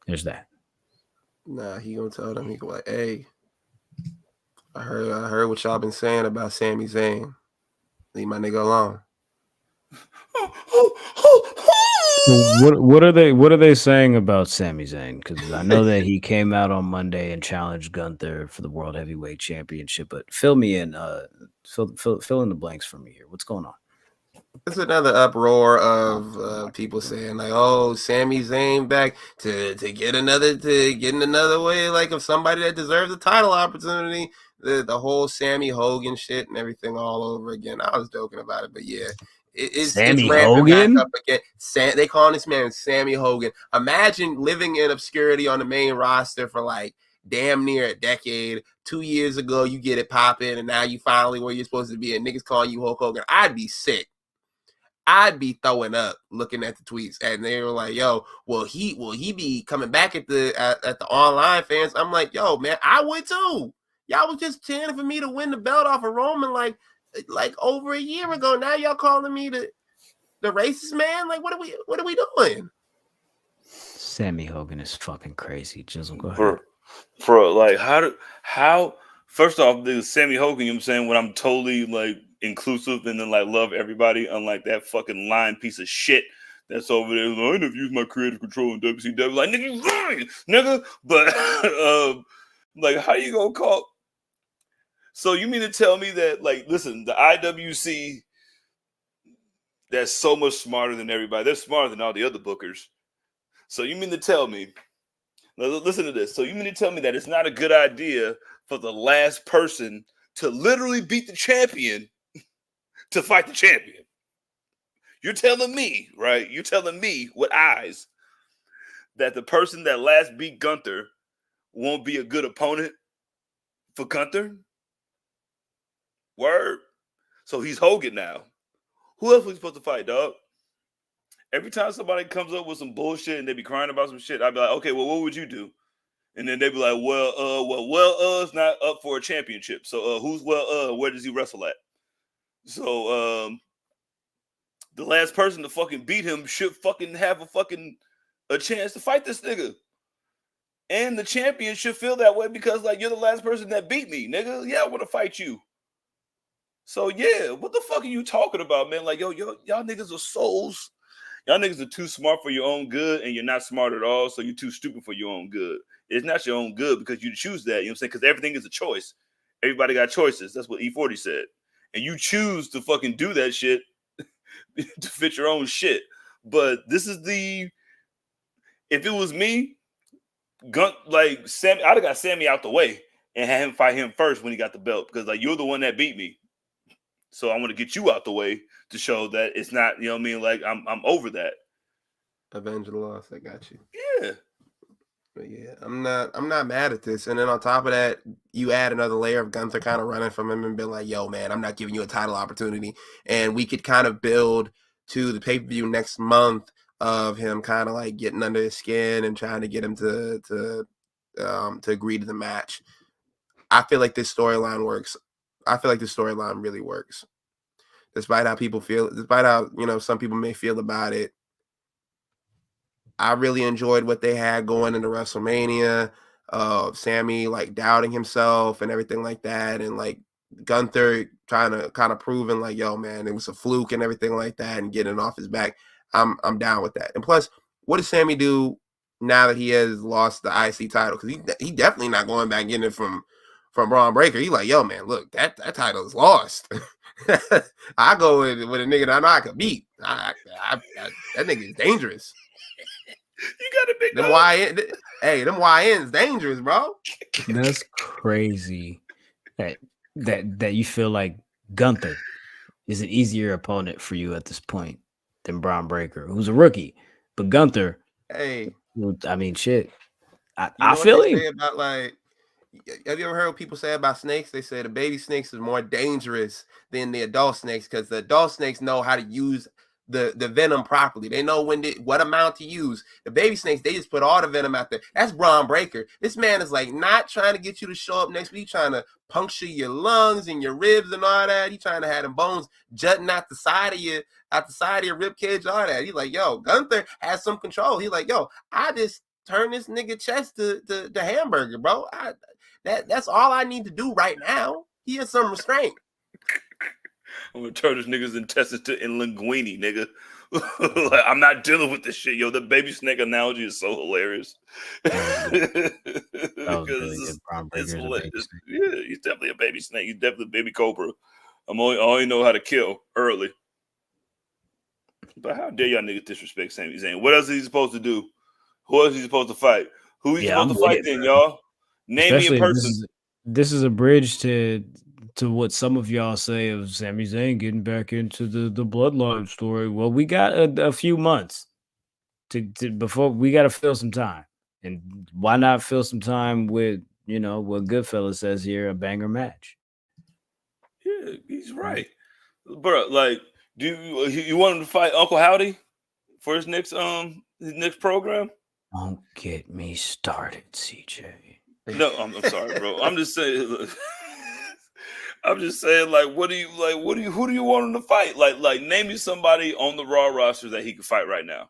There's that. Nah, he gonna tell them, he go like, hey, I heard what y'all been saying about Sami Zayn. Leave my nigga alone. What are they saying about Sami Zayn? Because I know that he came out on Monday and challenged Gunther for the World Heavyweight Championship, but fill me in, fill in the blanks for me here. What's going on? It's another uproar of people saying like, "Oh, Sami Zayn back to get another way like of somebody that deserves a title opportunity." The whole Sammy Hogan shit and everything all over again. I was joking about it, but yeah, it's ramping Hogan? back up again. They calling this man Sammy Hogan. Imagine living in obscurity on the main roster for like damn near a decade. 2 years ago, you get it popping, and now you finally where you're supposed to be, and niggas calling you Hulk Hogan. I'd be sick. I'd be throwing up looking at the tweets, and they were like, "Yo, will he be coming back at the online fans?" I'm like, "Yo, man, I would too. Y'all was just chanting for me to win the belt off of Roman like over a year ago. Now y'all calling me the racist man? Like, what are we doing?" Sammy Hogan is fucking crazy. Jizzle, go ahead. For like how first off, the Sammy Hogan, you know what I'm saying, when I'm totally like inclusive and then like love everybody, unlike that fucking lying piece of shit that's over there. Like, I never use my creative control in WCW. Like, nigga, you lying, nigga. But like, how you gonna call? So you mean to tell me that, like, listen, the IWC, that's so much smarter than everybody. They're smarter than all the other bookers. So you mean to tell me? Listen to this. So you mean to tell me that it's not a good idea for the last person to literally beat the champion to fight the champion? You're telling me, right? You're telling me with eyes that the person that last beat Gunther won't be a good opponent for Gunther? Word. So he's Hogan now. Who else was he supposed to fight, dog? Every time somebody comes up with some bullshit and they be crying about some shit, I'd be like, okay, well, what would you do? And then they'd be like, it's not up for a championship. So where does he wrestle at? So the last person to fucking beat him should fucking have a chance to fight this nigga. And the champion should feel that way because, like, you're the last person that beat me, nigga. Yeah, I want to fight you. So yeah, what the fuck are you talking about, man? Like, y'all niggas are souls. Y'all niggas are too smart for your own good, and you're not smart at all, so you're too stupid for your own good. It's not your own good because you choose that, you know what I'm saying? Because everything is a choice. Everybody got choices. That's what E40 said. And you choose to fucking do that shit to fit your own shit. But this is if it was me, Sammy, I'd have got Sammy out the way and had him fight him first when he got the belt because, like, you're the one that beat me. So I want to get you out the way to show that it's not, you know what I mean? Like, I'm over that. Avenge the loss. I got you. Yeah. But yeah, I'm not mad at this. And then on top of that, you add another layer of Gunther kind of running from him and being like, yo, man, I'm not giving you a title opportunity. And we could kind of build to the pay-per-view next month of him kind of like getting under his skin and trying to get him to agree to the match. I feel like this storyline works I feel like the storyline really works. Despite how people feel, despite how, some people may feel about it. I really enjoyed what they had going into WrestleMania. Sami like doubting himself and everything like that, and like Gunther trying to kind of proving like, yo, man, it was a fluke and everything like that, and getting off his back. I'm down with that. And plus, what does Sami do now that he has lost the IC title? Because he definitely not going back getting it from Braun Breaker. He like, yo, man, look, that title is lost. I go with a nigga that I know I could beat. That nigga is dangerous. You got a big them YN's dangerous, bro. That's crazy. That you feel like Gunther is an easier opponent for you at this point than Braun Breaker, who's a rookie. But Gunther, hey, I mean, shit. I feel him. About, like, have you ever heard what people say about snakes? They say the baby snakes is more dangerous than the adult snakes because the adult snakes know how to use the venom properly. They know what amount to use. The baby snakes, they just put all the venom out there. That's Braun Breaker. This man is like not trying to get you to show up next week. He's trying to puncture your lungs and your ribs and all that. He's trying to have them bones jutting out the side of your rib cage, all that. He's like, yo, Gunther has some control. He's like, yo, I just turn this nigga chest to hamburger, bro. That's all I need to do right now. He has some restraint. I'm gonna turn this nigga's intestines to linguine, nigga. Like, I'm not dealing with this shit, yo. The baby snake analogy is so hilarious. That was really good. Braun Breaker is a baby snake. Yeah, he's definitely a baby snake. He's definitely a baby cobra. I only know how to kill early. But how dare y'all niggas disrespect Sami Zayn? What else is he supposed to do? Who else is he supposed to fight? Who he's supposed to fight then, y'all? Name me a person. This is a bridge to what some of y'all say of Sami Zayn getting back into the bloodline story. Well, we got a few months to before we got to fill some time, and why not fill some time with what Goodfellas says here, a banger match? Yeah, he's right, bro. Like, do you want him to fight Uncle Howdy for his next program? Don't get me started, CJ. No, I'm sorry, bro. I'm just saying. Look, I'm just saying, like, who do you want him to fight? Like, name me somebody on the Raw roster that he could fight right now.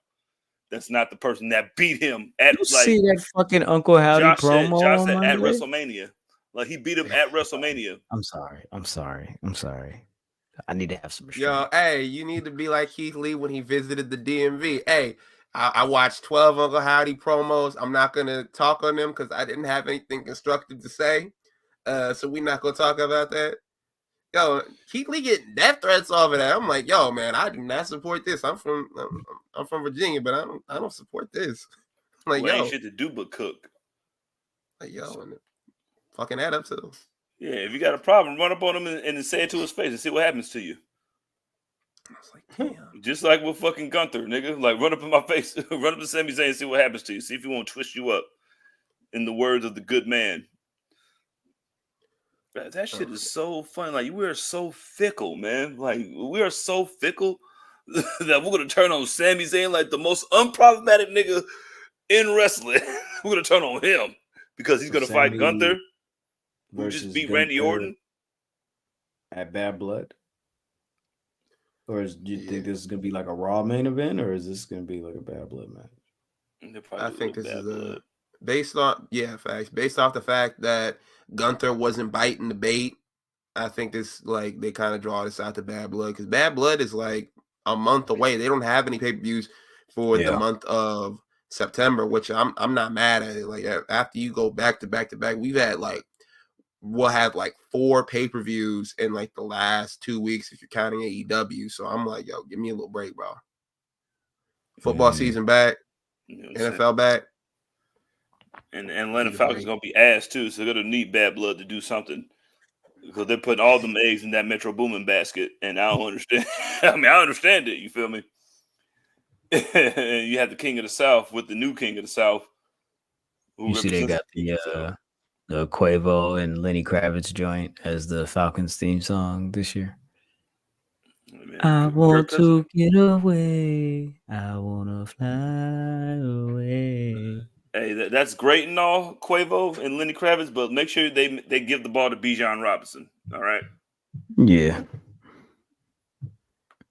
That's not the person that beat him at. You see that fucking Uncle Howdy promo? Josh said at WrestleMania. Like, he beat him at WrestleMania. I'm sorry. I need to have some restraint. Yo, hey, you need to be like Keith Lee when he visited the DMV. Hey, I watched 12 Uncle Howdy promos. I'm not going to talk on them because I didn't have anything constructive to say. So we're not going to talk about that. Yo, Keith Lee getting death threats off of that. I'm like, yo, man, I do not support this. I'm from Virginia, but I don't support this. I'm like, ain't shit to do but cook. Like, yo, and fucking add up to them. Yeah, if you got a problem, run up on him and say it to his face and see what happens to you. I was like, damn. Just like with fucking Gunther, nigga. Like, run up in my face, run up to Sami Zayn and see what happens to you. See if he won't twist you up. In the words of the good man. That shit is so funny. Like, we are so fickle, man. Like, we are so fickle that we're gonna turn on Sami Zayn like the most unproblematic nigga in wrestling. We're gonna turn on him because he's gonna fight Gunther, who just beat Randy Orton at Bad Blood. Or do you think this is gonna be like a Raw main event, or is this gonna be like a Bad Blood match? I think this is based off the fact that Gunther wasn't biting the bait. I think this, like, they kind of draw this out to Bad Blood because Bad Blood is like a month away. They don't have any pay-per-views for the month of September, which I'm not mad at it. Like, after you go back to back to back, we'll have like 4 pay-per-views in like the last 2 weeks if you're counting AEW. So I'm like, yo, give me a little break, bro. Football season back, NFL back. And Atlanta Falcons going to be ass, too, so they're going to need Bad Blood to do something because they're putting all them eggs in that Metro Boomin basket, and I don't understand. I mean, I understand it, you feel me? And you have the King of the South with the new King of the South. You see they got the Quavo and Lenny Kravitz joint as the Falcons theme song this year. I want to get away. I want to fly away. Hey, that's great and all, Quavo and Lenny Kravitz, but make sure they give the ball to Bijan Robinson. All right. Yeah.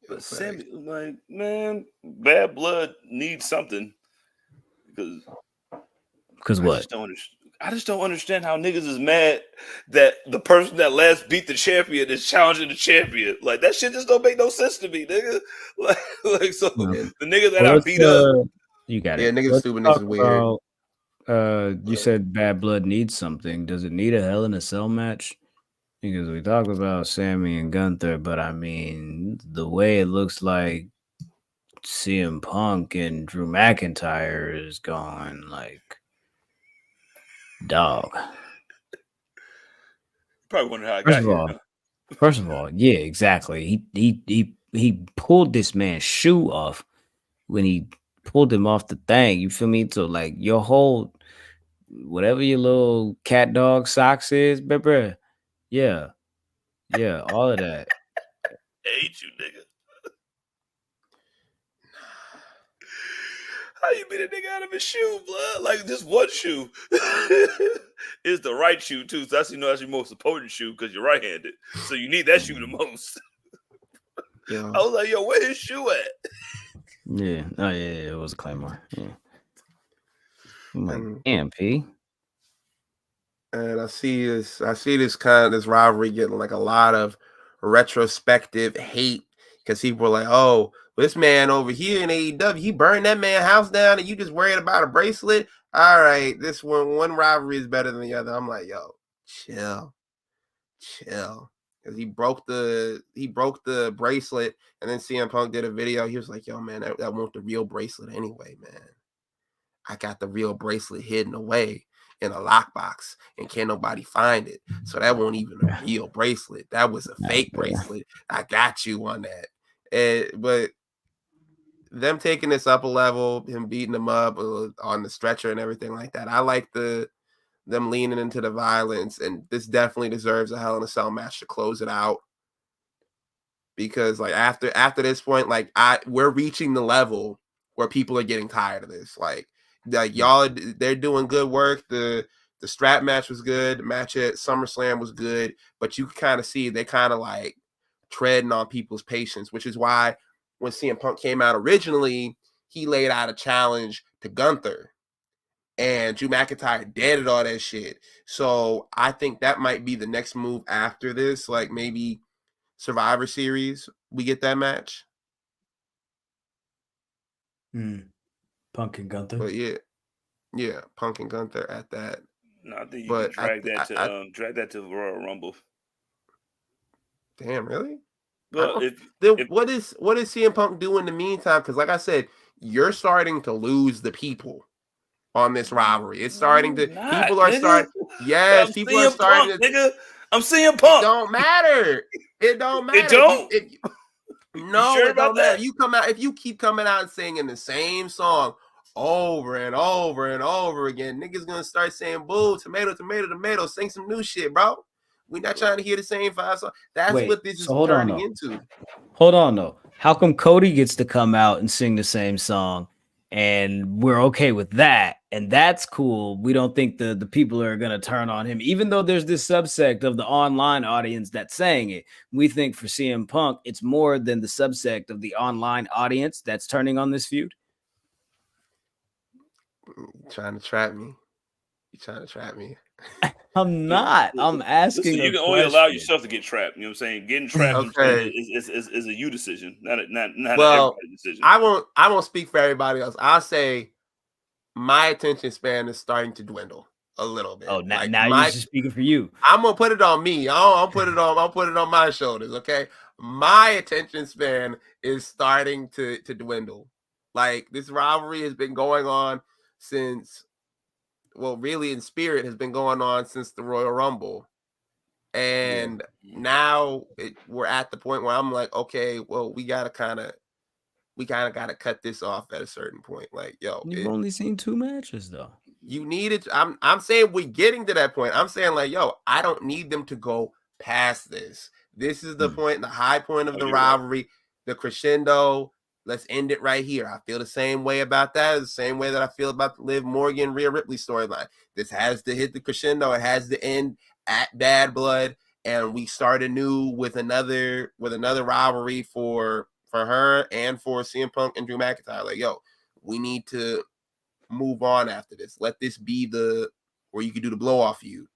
But Sami, like, man, Bad Blood needs something because What? I just don't understand how niggas is mad that the person that last beat the champion is challenging the champion. Like that shit just don't make no sense to me, nigga. Like so Yeah. the nigga that Well, I beat up. You got Yeah, it. niggas Let's stupid talk is weird. about, you said Bad Blood needs something. Does it need a Hell in a Cell match? Because we talked about Sami and Gunther, but I mean, the way it looks like CM Punk and Drew McIntyre is going, like, dog. Probably wonder how I got here. First of all, yeah, exactly. He pulled this man's shoe off when he pulled him off the thing. You feel me? So like your whole whatever your little cat dog socks is, bruh. Yeah. Yeah, all of that. I hate you, nigga. How you beat a nigga out of his shoe, blood? Like just one shoe. It's the right shoe too. So that's that's your most important shoe because you're right-handed. So you need that shoe the most. Yeah. I was like, yo, where his shoe at? Yeah. Oh yeah, it was a Claymore. Yeah. I'm like, And- damn, P. And I see this rivalry getting like a lot of retrospective hate because people were like, oh, this man over here in AEW, he burned that man's house down and you just worried about a bracelet. All right, this one rivalry is better than the other. I'm like, yo, chill. Because he broke the bracelet, and then CM Punk did a video. He was like, yo, man, that wasn't the real bracelet anyway, man. I got the real bracelet hidden away in a lockbox and can't nobody find it. So that wasn't even a real bracelet. That was a fake bracelet. I got you on that. But them taking this up a level, him beating him up on the stretcher and everything like that. I like them leaning into the violence, and this definitely deserves a Hell in a Cell match to close it out. Because like after this point, like we're reaching the level where people are getting tired of this. Like y'all, they're doing good work. The strap match was good. The match at SummerSlam was good, but you kind of see they kind of like treading on people's patience, which is why when CM Punk came out originally, he laid out a challenge to Gunther, and Drew McIntyre deaded all that shit. So I think that might be the next move after this, like maybe Survivor Series, we get that match. Punk and Gunther. But yeah, Punk and Gunther at that. No, I think you can drag that to Royal Rumble. Damn, really? But what is CM Punk doing in the meantime? Because like I said, you're starting to lose the people on this rivalry. It's starting to people are starting. Yes, people are starting to. Nigga, I'm seeing Punk. It don't matter. It don't matter. It don't. No, sure it don't about matter. that? You come out if you keep coming out and singing the same song over and over and over again. Niggas gonna start saying boo, tomato, tomato, tomato. Sing some new shit, bro. We're not trying to hear the same 5 songs. That's what this is turning into. Hold on, though. How come Cody gets to come out and sing the same song, and we're okay with that, and that's cool? We don't think the people are gonna turn on him, even though there's this subsect of the online audience that's saying it. We think for CM Punk, it's more than the subsect of the online audience that's turning on this feud. You're trying to trap me. I'm not. I'm asking. Listen, you can only allow yourself to get trapped. You know what I'm saying? Getting trapped is a you decision, not an everybody decision. I won't speak for everybody else. I'll say my attention span is starting to dwindle a little bit. Oh, now you're just speaking for you. I'm gonna put it on me. I'll put it on my shoulders. Okay, my attention span is starting to dwindle. Like this rivalry has been going on since. Well, really in spirit has been going on since the Royal Rumble. And now we're at the point where I'm like, okay, well, we kind of got to cut this off at a certain point. Like, yo, you've only seen 2 matches though. You need it. I'm saying we're getting to that point. I'm saying like, yo, I don't need them to go past this. This is the point, the high point of the rivalry, the crescendo. Let's end it right here. I feel the same way about that. The same way that I feel about the Liv Morgan, Rhea Ripley storyline. This has to hit the crescendo. It has to end at Bad Blood. and we start anew with another rivalry for her and for CM Punk and Drew McIntyre. Like, yo, we need to move on after this. Let this be where you can do the blow off feud.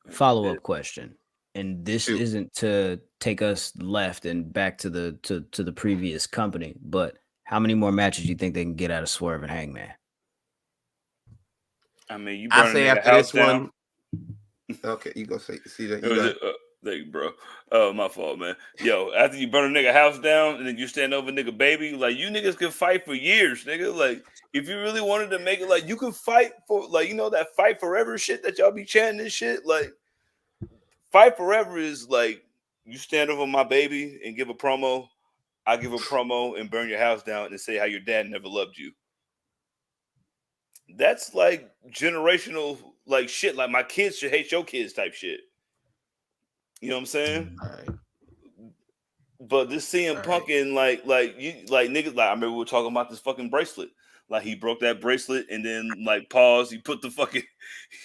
Follow-up question. And this Shoot. isn't to take us left and back to the previous company, but how many more matches do you think they can get out of Swerve and Hangman? I mean, you I burn a say nigga after house this down. one. Okay, you go say that. It was thank you, bro. Oh, my fault, man. Yo, after you burn a nigga house down and then you stand over nigga baby, like you niggas can fight for years, nigga. Like if you really wanted to make it, like you can fight for, like, you know, that fight forever shit that y'all be chanting and shit. Like fight forever is like you stand over my baby and give a promo. I give a promo and burn your house down and say how your dad never loved you. That's like generational like shit. Like my kids should hate your kids type shit. You know what I'm saying? All right. But this CM Punk and like you like niggas, like I remember we were talking about this fucking bracelet. Like he broke that bracelet and then like paused. He put the fucking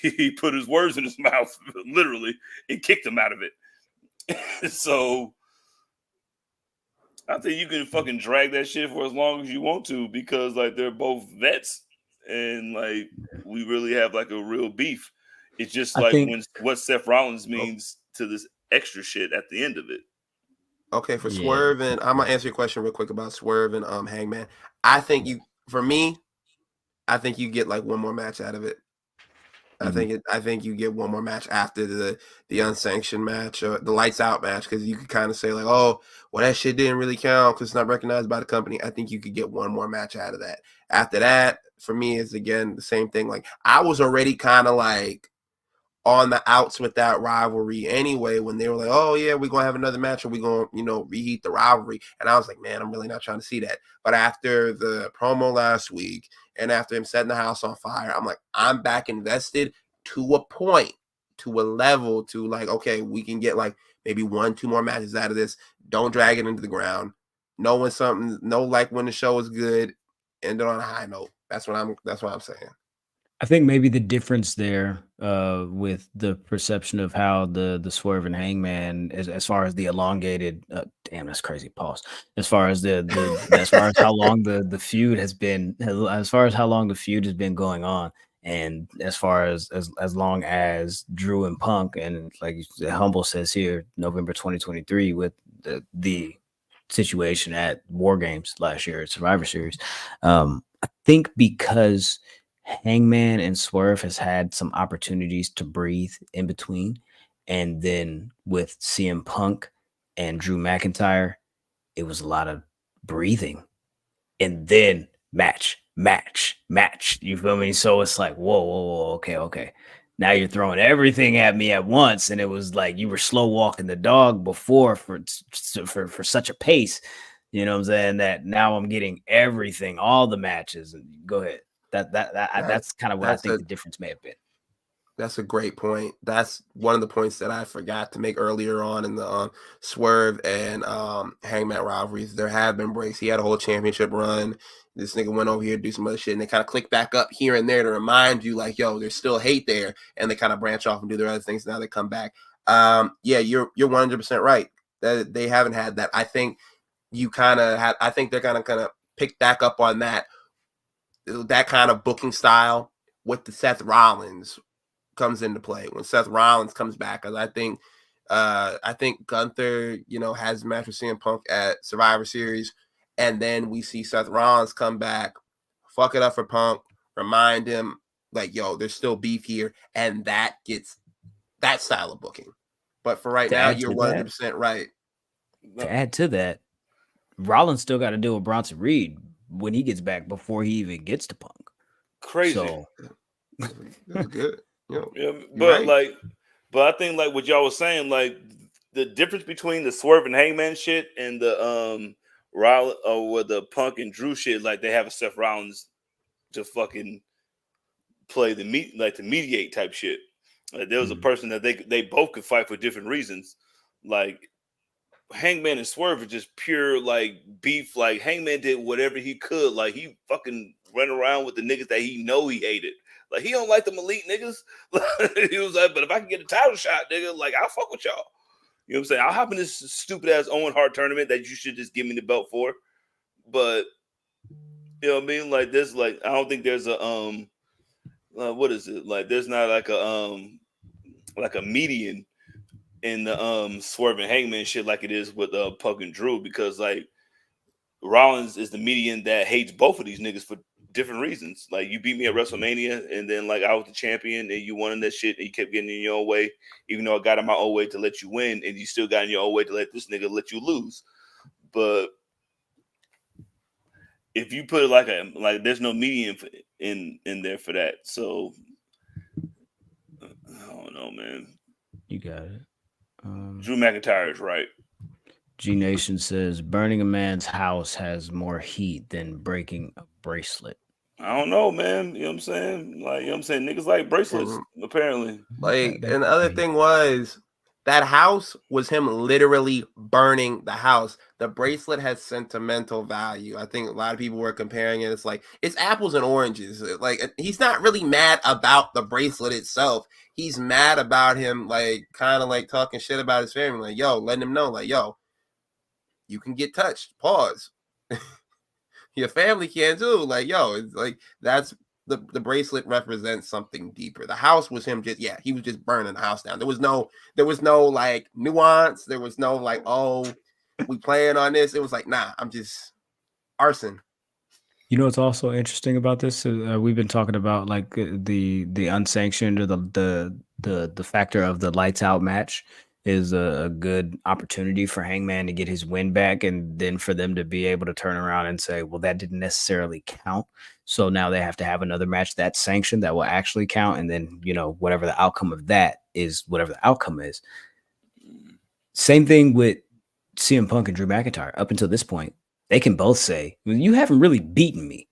he put his words in his mouth literally and kicked him out of it. So I think you can fucking drag that shit for as long as you want to because like they're both vets and like we really have like a real beef. It's just like when what Seth Rollins means to this extra shit at the end of it. Okay, for Swerve, and I'm gonna answer your question real quick about Swerve and Hangman. I think you get like one more match out of it. I think you get one more match after the unsanctioned match or the lights out match, because you could kind of say like, oh, well, that shit didn't really count because it's not recognized by the company. I think you could get one more match out of that. After that, for me, is again the same thing. Like I was already kind of like on the outs with that rivalry anyway when they were like, oh yeah, we're gonna have another match and we're gonna, you know, reheat the rivalry. And I was like, man, I'm really not trying to see that. But after the promo last week and after him setting the house on fire, I'm like, I'm back invested to a point, to a level, to like, okay, we can get like maybe 1-2 more matches out of this. Don't drag it into the ground. Know when the show is good, end it on a high note. That's what I'm saying. I think maybe the difference there with the perception of how the Swerve and Hangman as far as the elongated damn, that's crazy pause, as far as as far as how long the feud has been, as far as how long the feud has been going on, and as far as long as Drew and Punk, and like Humble says here, November 2023 with the situation at War Games last year at Survivor Series. I think because Hangman and Swerve has had some opportunities to breathe in between. And then with CM Punk and Drew McIntyre, it was a lot of breathing. And then match. You feel me? So it's like, whoa, okay. Now you're throwing everything at me at once. And it was like you were slow walking the dog before for such a pace. You know what I'm saying? That now I'm getting everything, all the matches. And go ahead. That's kind of what I think the difference may have been. That's a great point. That's one of the points that I forgot to make earlier on in the Swerve and Hangman rivalries. There have been breaks. He had a whole championship run. This nigga went over here to do some other shit, and they kind of click back up here and there to remind you, like, yo, there's still hate there, and they kind of branch off and do their other things. Now they come back. Yeah, you're 100% right. That they haven't had that. I think you kind of had. I think they're kind of pick back up on that kind of booking style with the Seth Rollins comes into play when Seth Rollins comes back. Because I think Gunther, you know, has a match with CM Punk at Survivor Series, and then we see Seth Rollins come back, fuck it up for Punk, remind him like, yo, there's still beef here, and that gets that style of booking. But for right now, you're 100% right. To add to that, Rollins still got to deal with Bronson Reed when he gets back before he even gets to Punk. Crazy. So that's good. Yeah, but right. But I think like what y'all was saying, like the difference between the Swerve and Hangman shit and the with the Punk and Drew shit, like they have a Seth Rollins to fucking play to mediate type shit. Like there was a person that they both could fight for different reasons. Like Hangman and Swerve are just pure like beef. Like Hangman did whatever he could. Like he fucking ran around with the niggas that he know he hated. Like, he don't like them elite niggas. He was like, but if I can get a title shot, nigga, like, I'll fuck with y'all. You know what I'm saying? I'll hop in this stupid ass Owen Hart tournament that you should just give me the belt for. But you know what I mean? Like, there's like, I don't think there's a what is it? Like, there's not like a median in the Swerve and Hangman shit like it is with Punk and Drew, because like Rollins is the median that hates both of these niggas for different reasons. Like, you beat me at WrestleMania, and then like I was the champion, and you won in that shit, and you kept getting in your own way, even though I got in my own way to let you win, and you still got in your own way to let this nigga let you lose. But if you put it like there's no median in there for that. So I don't know, man. You got it. Drew McIntyre is right. G Nation says burning a man's house has more heat than breaking a bracelet. I don't know, man. You know what I'm saying? Like, you know what I'm saying? Niggas like bracelets, apparently. Like, and the other thing was that house was him literally burning the house. The bracelet has sentimental value. I think a lot of people were comparing it. It's like, it's apples and oranges. Like, he's not really mad about the bracelet itself. He's mad about him, like, kind of like talking shit about his family. Like, yo, letting him know, like, yo, you can get touched. Pause. Your family can too. Like, yo, it's like, that's the bracelet represents something deeper. The house was him just, he was just burning the house down. There was no like nuance. There was no like, oh, we playing on this. It was like, nah, I'm just arson. You know what's also interesting about this? We've been talking about like the unsanctioned or the factor of the lights out match is a good opportunity for Hangman to get his win back, and then for them to be able to turn around and say, well, that didn't necessarily count. So now they have to have another match that's sanctioned that will actually count. And then, you know, whatever the outcome of that is, whatever the outcome is. Same thing with CM Punk and Drew McIntyre. Up until this point, they can both say, well, you haven't really beaten me.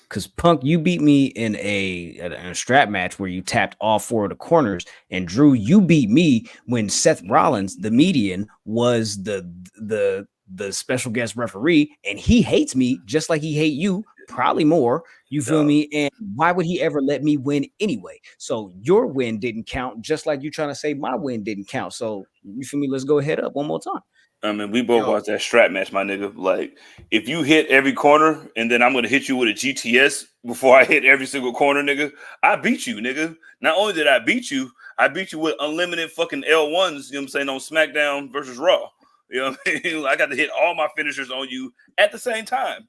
Because Punk, you beat me in a strap match where you tapped all four of the corners, and Drew, you beat me when Seth Rollins, the median, was the special guest referee, and he hates me just like he hate you, probably more. You feel me? And why would he ever let me win anyway? So your win didn't count, just like you trying to say my win didn't count. So you feel me? Let's go head up one more time. I mean, we both watched that strap match, my nigga. Like, if you hit every corner and then I'm going to hit you with a GTS before I hit every single corner, nigga, I beat you, nigga. Not only did I beat you with unlimited fucking L1s, you know what I'm saying, on SmackDown versus Raw. You know what I mean? I got to hit all my finishers on you at the same time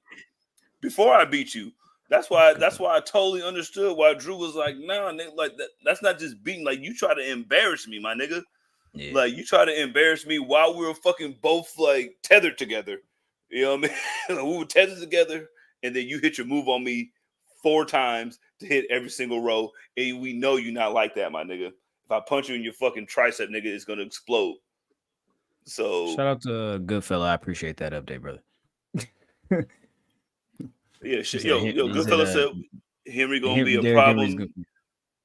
before I beat you. That's why I totally understood why Drew was like, nah, nigga, like that's not just beating. Like, you try to embarrass me, my nigga. Yeah. Like, you try to embarrass me while we were fucking both like tethered together. You know what I mean? We were tethered together, and then you hit your move on me 4 times to hit every single row. And we know you're not like that, my nigga. If I punch you in your fucking tricep, nigga, it's gonna explode. So shout out to Goodfella. I appreciate that update, brother. Yeah, shit. Yo, Goodfella said Henry gonna be a problem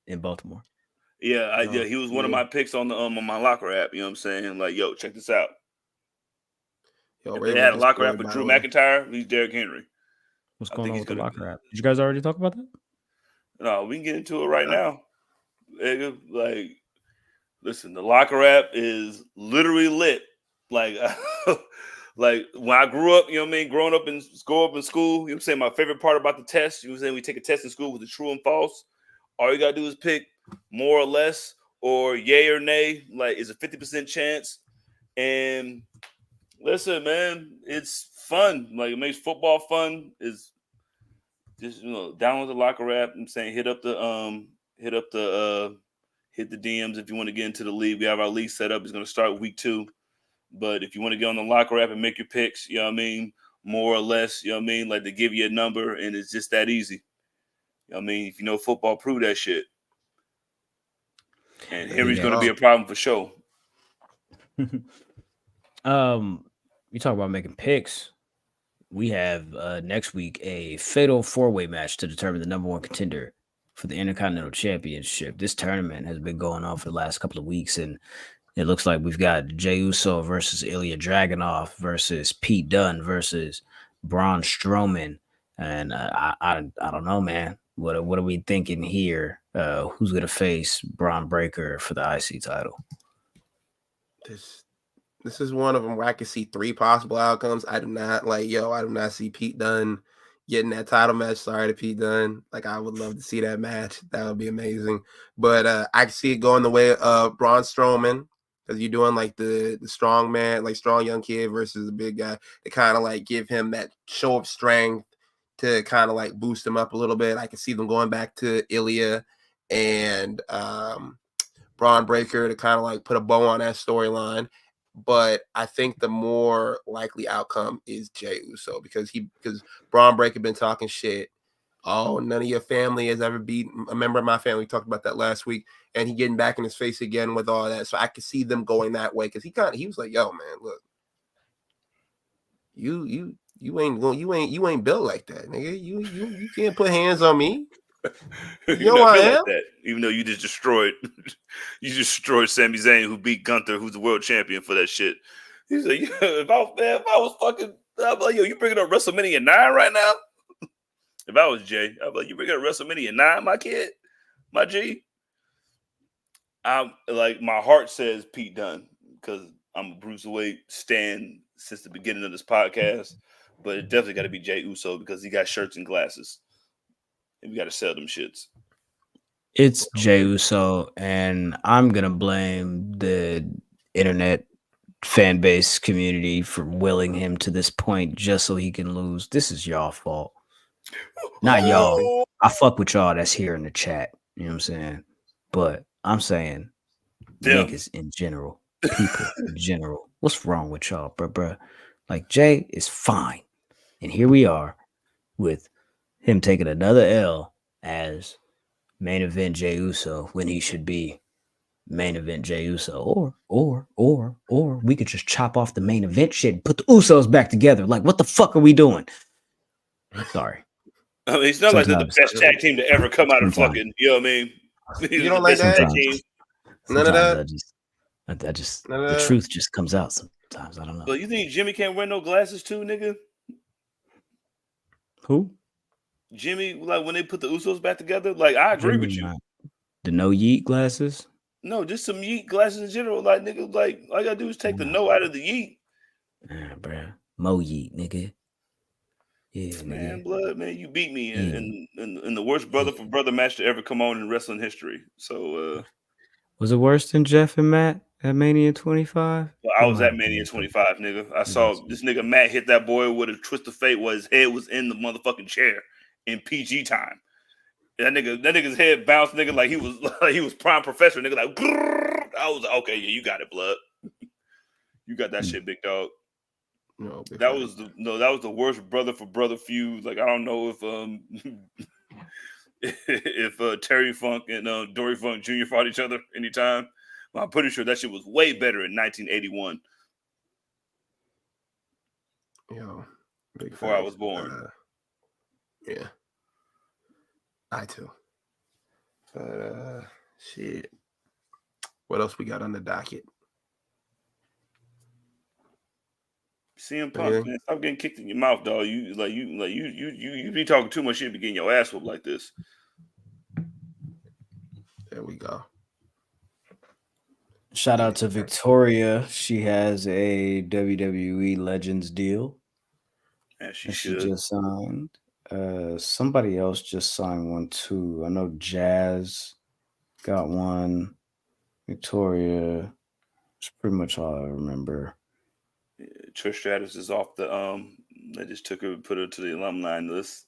in Baltimore. Yeah, he was one of my picks on the on my locker app. You know what I'm saying? Like, yo, check this out. Yo, if they had a locker app for Drew McIntyre, he's Derrick Henry. What's going on with the locker app? Did you guys already talk about that? No, we can get into it right now. Like, listen, the locker app is literally lit. Like, like when I grew up, you know what I mean, growing up in school, you know what I'm saying, my favorite part about the test, you know what I'm saying, we take a test in school with the true and false. All you gotta do is pick more or less, or yay or nay. Like, it's a 50% chance. And listen, man, it's fun. Like, it makes football fun. Is just, you know, download the locker app. I'm saying hit the DMs if you want to get into the league. We have our league set up. It's going to start week 2. But if you want to get on the locker app and make your picks, you know what I mean, more or less, you know what I mean, like, they give you a number, and it's just that easy. You know what I mean? If you know football, prove that shit. And Henry's going to be a problem for sure. You talk about making picks. We have next week a fatal 4-way match to determine the number 1 contender for the Intercontinental Championship. This tournament has been going on for the last couple of weeks, and it looks like we've got Jey Uso versus Ilya Dragunov versus Pete Dunne versus Braun Strowman. And I don't know, man. What are we thinking here? Who's gonna face Braun Breaker for the IC title? This is one of them where I can see 3 possible outcomes. I do not see Pete Dunne getting that title match. Sorry to Pete Dunne. Like, I would love to see that match. That would be amazing. But I can see it going the way of Braun Strowman, because you're doing like the strong man, like strong young kid versus the big guy, to kind of like give him that show of strength to kind of like boost him up a little bit. I can see them going back to Ilya and Braun Breaker to kind of like put a bow on that storyline. But I think the more likely outcome is Jey Uso, because Braun Breaker been talking shit. Oh, none of your family has ever beaten a member of my family. We talked about that last week, and he getting back in his face again with all that. So I could see them going that way, because he was like, "Yo, man, look, you ain't built like that, nigga. You can't put hands on me. You're not built like that, even though you just destroyed Sami Zayn, who beat Gunther, who's the world champion, for that shit." He's like, if I was fucking, I'd be like, yo, you bringing up WrestleMania 9 right now? If I was Jay, I'd be like, you bringing up WrestleMania 9, my kid, my G? I'm like, my heart says Pete Dunne, because I'm a Bruiserweight stan since the beginning of this podcast, but it definitely got to be Jey Uso, because he got shirts and glasses. And we got to sell them shits. It's Jey Uso, and I'm gonna blame the internet fan base community for willing him to this point just so he can lose. This is y'all fault, not y'all. I fuck with y'all that's here in the chat. You know what I'm saying? But I'm saying niggas in general, people in general. What's wrong with y'all, bruh? Like, Jay is fine, and here we are with him taking another L as main event Jey Uso when he should be main event Jey Uso. Or we could just chop off the main event shit and put the Usos back together. Like, what the fuck are we doing? Sorry. I mean, it's not like they're the best tag team to ever come out of fucking, you know what I mean? You don't like that? None of that? The truth just comes out sometimes. I don't know. But you think Jimmy can't wear no glasses too, nigga? Who? Jimmy, like when they put the Usos back together, like I agree with you. The no yeet glasses? No, just some yeet glasses in general. Like, nigga, like all you gotta do is take the no out of the yeet. Nah, bro. Mo yeet, nigga. Yeah, man, nigga. Blood, man, you beat me in the worst brother for brother match to ever come on in wrestling history. So was it worse than Jeff and Matt at Mania 25? Well, I was at Mania 25, nigga. I saw this nigga Matt hit that boy with a twist of fate while his head was in the motherfucking chair in PG time. That nigga's head bounced, nigga, like he was prime professor, nigga. Like, grrr. I was like, okay, yeah, you got it, Blood. You got that shit, big dog. No, that was the worst brother for brother feud. Like, I don't know if Terry Funk and Dory Funk Jr. fought each other anytime. I'm pretty sure that shit was way better in 1981. Yo, before I was born. Yeah, I too. But shit. What else we got on the docket? CM Punk, man, stop getting kicked in your mouth, dog. You be talking too much shit, be getting your ass whooped like this. There we go. Shout out to Victoria. She has a WWE Legends deal. And she just signed. Somebody else just signed one too. I know Jazz got one. Victoria. That's pretty much all I remember. Yeah, Trish Stratus is off the they just took her and put her to the alumni list.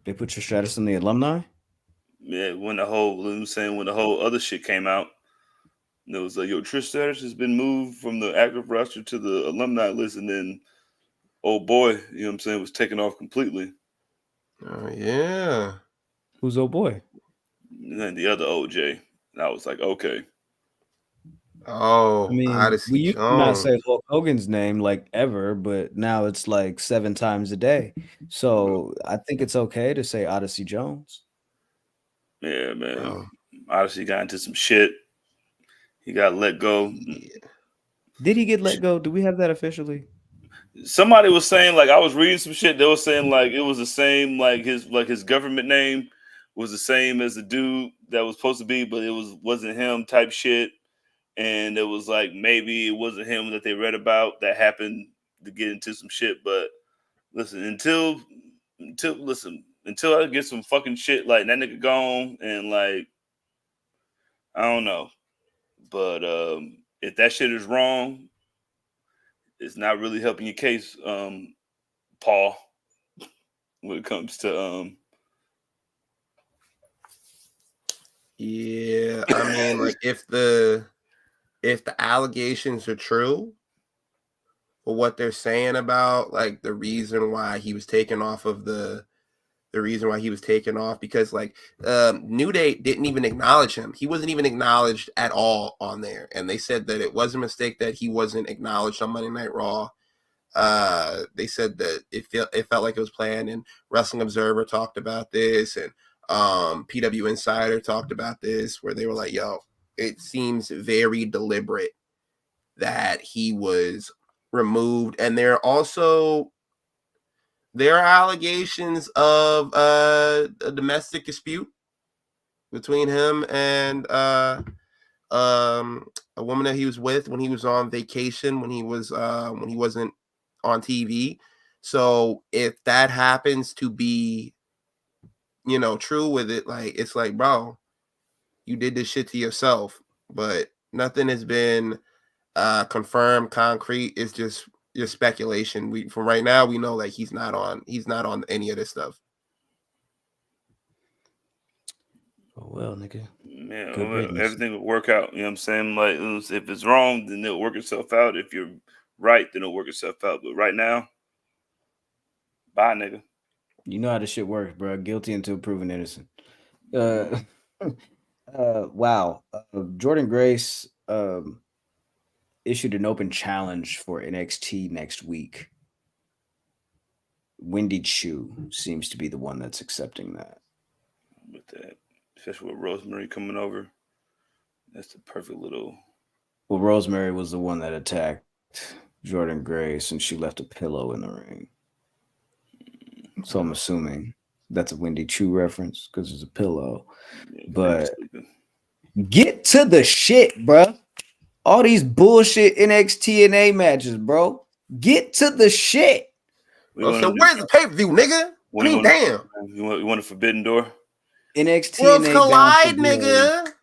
They put Trish Stratus in the alumni? Yeah, when the whole other shit came out, it was like, yo, Trish Stratus has been moved from the active roster to the alumni list, and then old boy, you know what I'm saying, was taken off completely. Oh yeah. Who's old boy? And then the other OJ. And I was like, okay. Oh, I mean, Odyssey we used to Jones. not say Hulk Hogan's name like ever, but now it's like 7 times a day. So I think it's okay to say Odyssey Jones. Yeah, man. Odyssey got into some shit. He got let go. Yeah. Did he get let go? Do we have that officially? Somebody was saying, like, I was reading some shit. They were saying like it was the same, like his government name was the same as the dude that was supposed to be, but it wasn't him type shit. And it was like maybe it wasn't him that they read about that happened to get into some shit. But listen, until I get some fucking shit like that nigga gone and like I don't know. But if that shit is wrong, it's not really helping your case, Paul, when it comes to Yeah, I mean, like if the allegations are true, or what they're saying about like the reason why he was taken off of the reason why he was taken off, because like New Day didn't even acknowledge him. He wasn't even acknowledged at all on there, and they said that it was a mistake that he wasn't acknowledged on Monday Night Raw. They said that it felt like it was planned, and Wrestling Observer talked about this, and PW Insider talked about this, where they were like, yo, it seems very deliberate that he was removed. And there are allegations of a domestic dispute between him and a woman that he was with when he was on vacation, when he wasn't on TV. So if that happens to be, true with it, like it's like, bro, you did this shit to yourself. But nothing has been confirmed, concrete. It's just your speculation. From right now, we know like he's not on any of this stuff. Oh well, nigga. Man, everything will work out. You know what I'm saying? Like if it's wrong, then it'll work itself out. If you're right, then it'll work itself out. But right now, bye, nigga. You know how this shit works, bro. Guilty until proven innocent. Wow. Jordan Grace issued an open challenge for NXT next week. Wendy Chu seems to be the one that's accepting that. With that, especially with Rosemary coming over, that's the perfect little. Well, Rosemary was the one that attacked Jordan Grace, and she left a pillow in the ring. So I'm assuming that's a Wendy Chu reference because it's a pillow. Yeah, but get to the shit, bro. All these bullshit NXT and A matches, bro. Get to the shit. So where's the pay-per-view, nigga? I mean, damn. You want a Forbidden Door? NXT Worlds collide, nigga.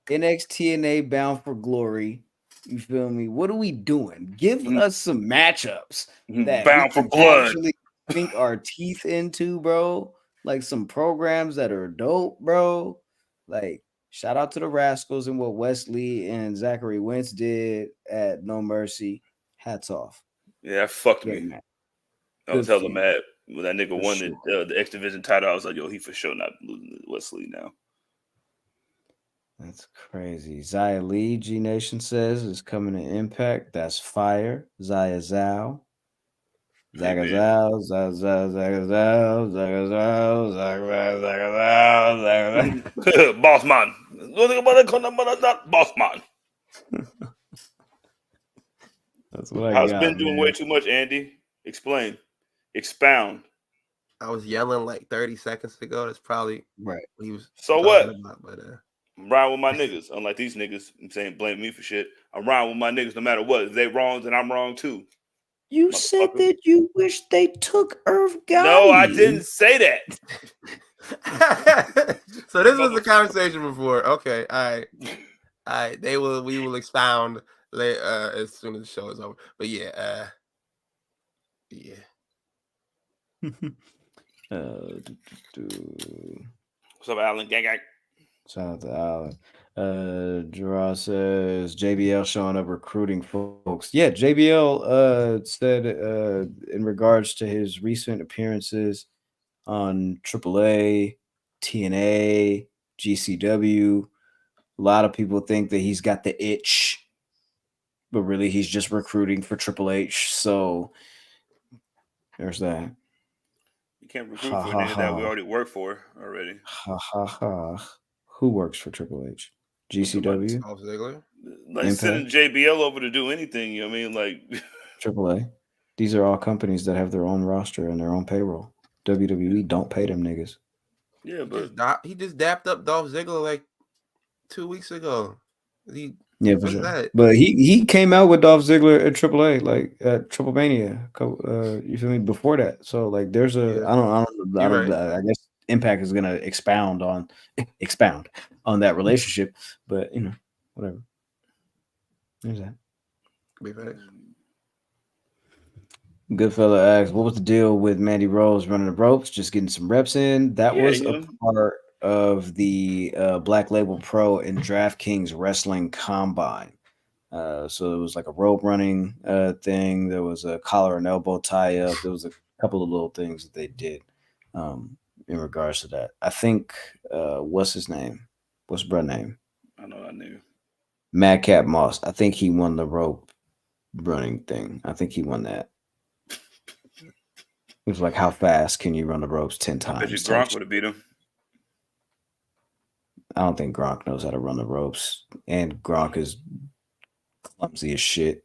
NXT and A bound for glory. You feel me? What are we doing? Give us some matchups that bound for blood. Actually sink our teeth into, bro. Like some programs that are dope, bro. Like shout out to the Rascals and what Wesley and Zachary Wentz did at No Mercy. Hats off. Yeah, that fucked me. I was hella mad when that nigga won the X Division title. I was like, yo, he for sure not losing to Wesley now. That's crazy. Zaya Lee, G Nation says, is coming to Impact. That's fire. Zaya Zhao. Zaga Zhao, Zaga Zhao, Zaga Zhao, Zaga Zhao, Zaga Zhao, Boss man. Boss man. That's what I How's got. been doing way too much, Andy? Explain. Expound. I was yelling like 30 seconds ago. That's probably right. What he was. So what? About, but, I'm riding with my niggas. Unlike these niggas, I'm saying blame me for shit. I'm riding with my niggas no matter what. If they wrong, then I'm wrong too. You said that you wish they took Irv Gotti. No, I didn't say that. So this was the conversation before. Okay, all right. We will expound later, as soon as the show is over. But yeah. What's up, Alan? Gang. Shout out to Alan. Gerard says JBL showing up recruiting folks. Yeah, JBL said in regards to his recent appearances on AAA, TNA, GCW, a lot of people think that he's got the itch, but really he's just recruiting for Triple H. So there's that. You can't recruit for a nigga that we already work for already. Who works for Triple H? GCW? Like sending JBL over to do anything, you know what I mean? Like AAA. These are all companies that have their own roster and their own payroll. WWE don't pay them niggas. Yeah, but He just dapped up Dolph Ziggler like 2 weeks ago. Yeah, for sure. But he came out with Dolph Ziggler at AAA, like at Triple Mania. You feel me? Before that, so like there's a I guess Impact is gonna expound on that relationship, but whatever. There's that. Good fella asks, what was the deal with Mandy Rose running the ropes, just getting some reps in? That was a part of the Black Label Pro and DraftKings Wrestling Combine. So it was like a rope running thing. There was a collar and elbow tie up. There was a couple of little things that they did in regards to that. I think, what's his name? What's bruh name? I know I knew. Madcap Moss. I think he won the rope running thing. I think he won that. It was like, how fast can you run the ropes 10 times? I bet you Gronk would have beat him. I don't think Gronk knows how to run the ropes. And Gronk is clumsy as shit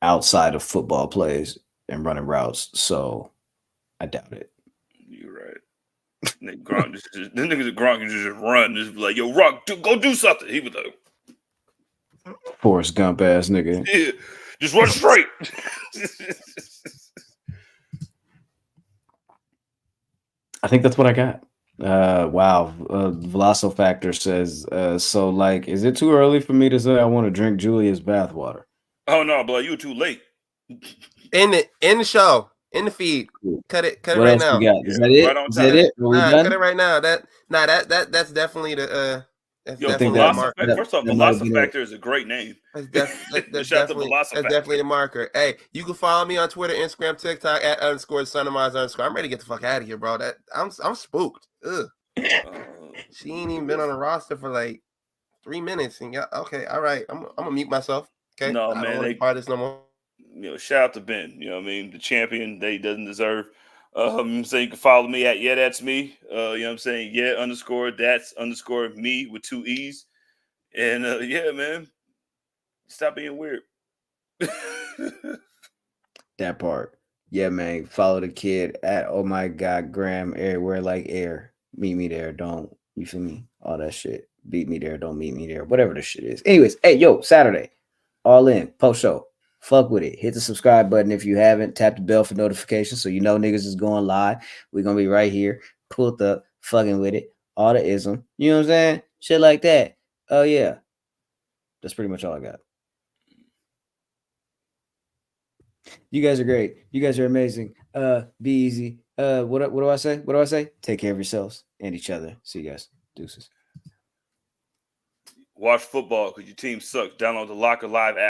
outside of football plays and running routes. So I doubt it. You're right. Gronk this nigga Gronk can just run. Just be like, yo, Rock, go do something. He was like, Forrest Gump ass nigga. Yeah, just run straight. I think that's what I got. Wow. Velocifactor says, so like, is it too early for me to say I want to drink Giulia's bathwater? Oh no, but you were too late. In the show, in the feed. Cut it What right else now. you got? Is that it? Right on Is that time. it? Are we done? Cut it right now. That's definitely the that's Yo, definitely the marker. First off, Velocifactor is a great name. That's definitely the marker. Hey, you can follow me on Twitter, Instagram, TikTok at _sonamize_. I'm ready to get the fuck out of here, bro. I'm spooked. Ugh. She ain't even been on the roster for like 3 minutes. And okay, all right. I'm gonna mute myself. Okay. No, I man, don't want to buy this no more. Shout out to Ben. You know what I mean? The champion that he doesn't deserve. So you can follow me at that's me. You know what I'm saying? _that's_ me with 2 E's. And yeah, man. Stop being weird. That part. Yeah, man. Follow the kid at oh my god Graham everywhere like air. Meet me there. Don't you feel me? All that shit. Beat me there. Don't meet me there. Whatever the shit is. Anyways, hey, yo, Saturday. All in. Post show. Fuck with it. Hit the subscribe button if you haven't. Tap the bell for notifications so you know niggas is going live. We're gonna be right here. Pulled up, fucking with it. All the ism. You know what I'm saying? Shit like that. Oh yeah. That's pretty much all I got. You guys are great. You guys are amazing. Be easy. What do I say? What do I say? Take care of yourselves and each other. See you guys. Deuces. Watch football because your team sucks. Download the Locker Live app.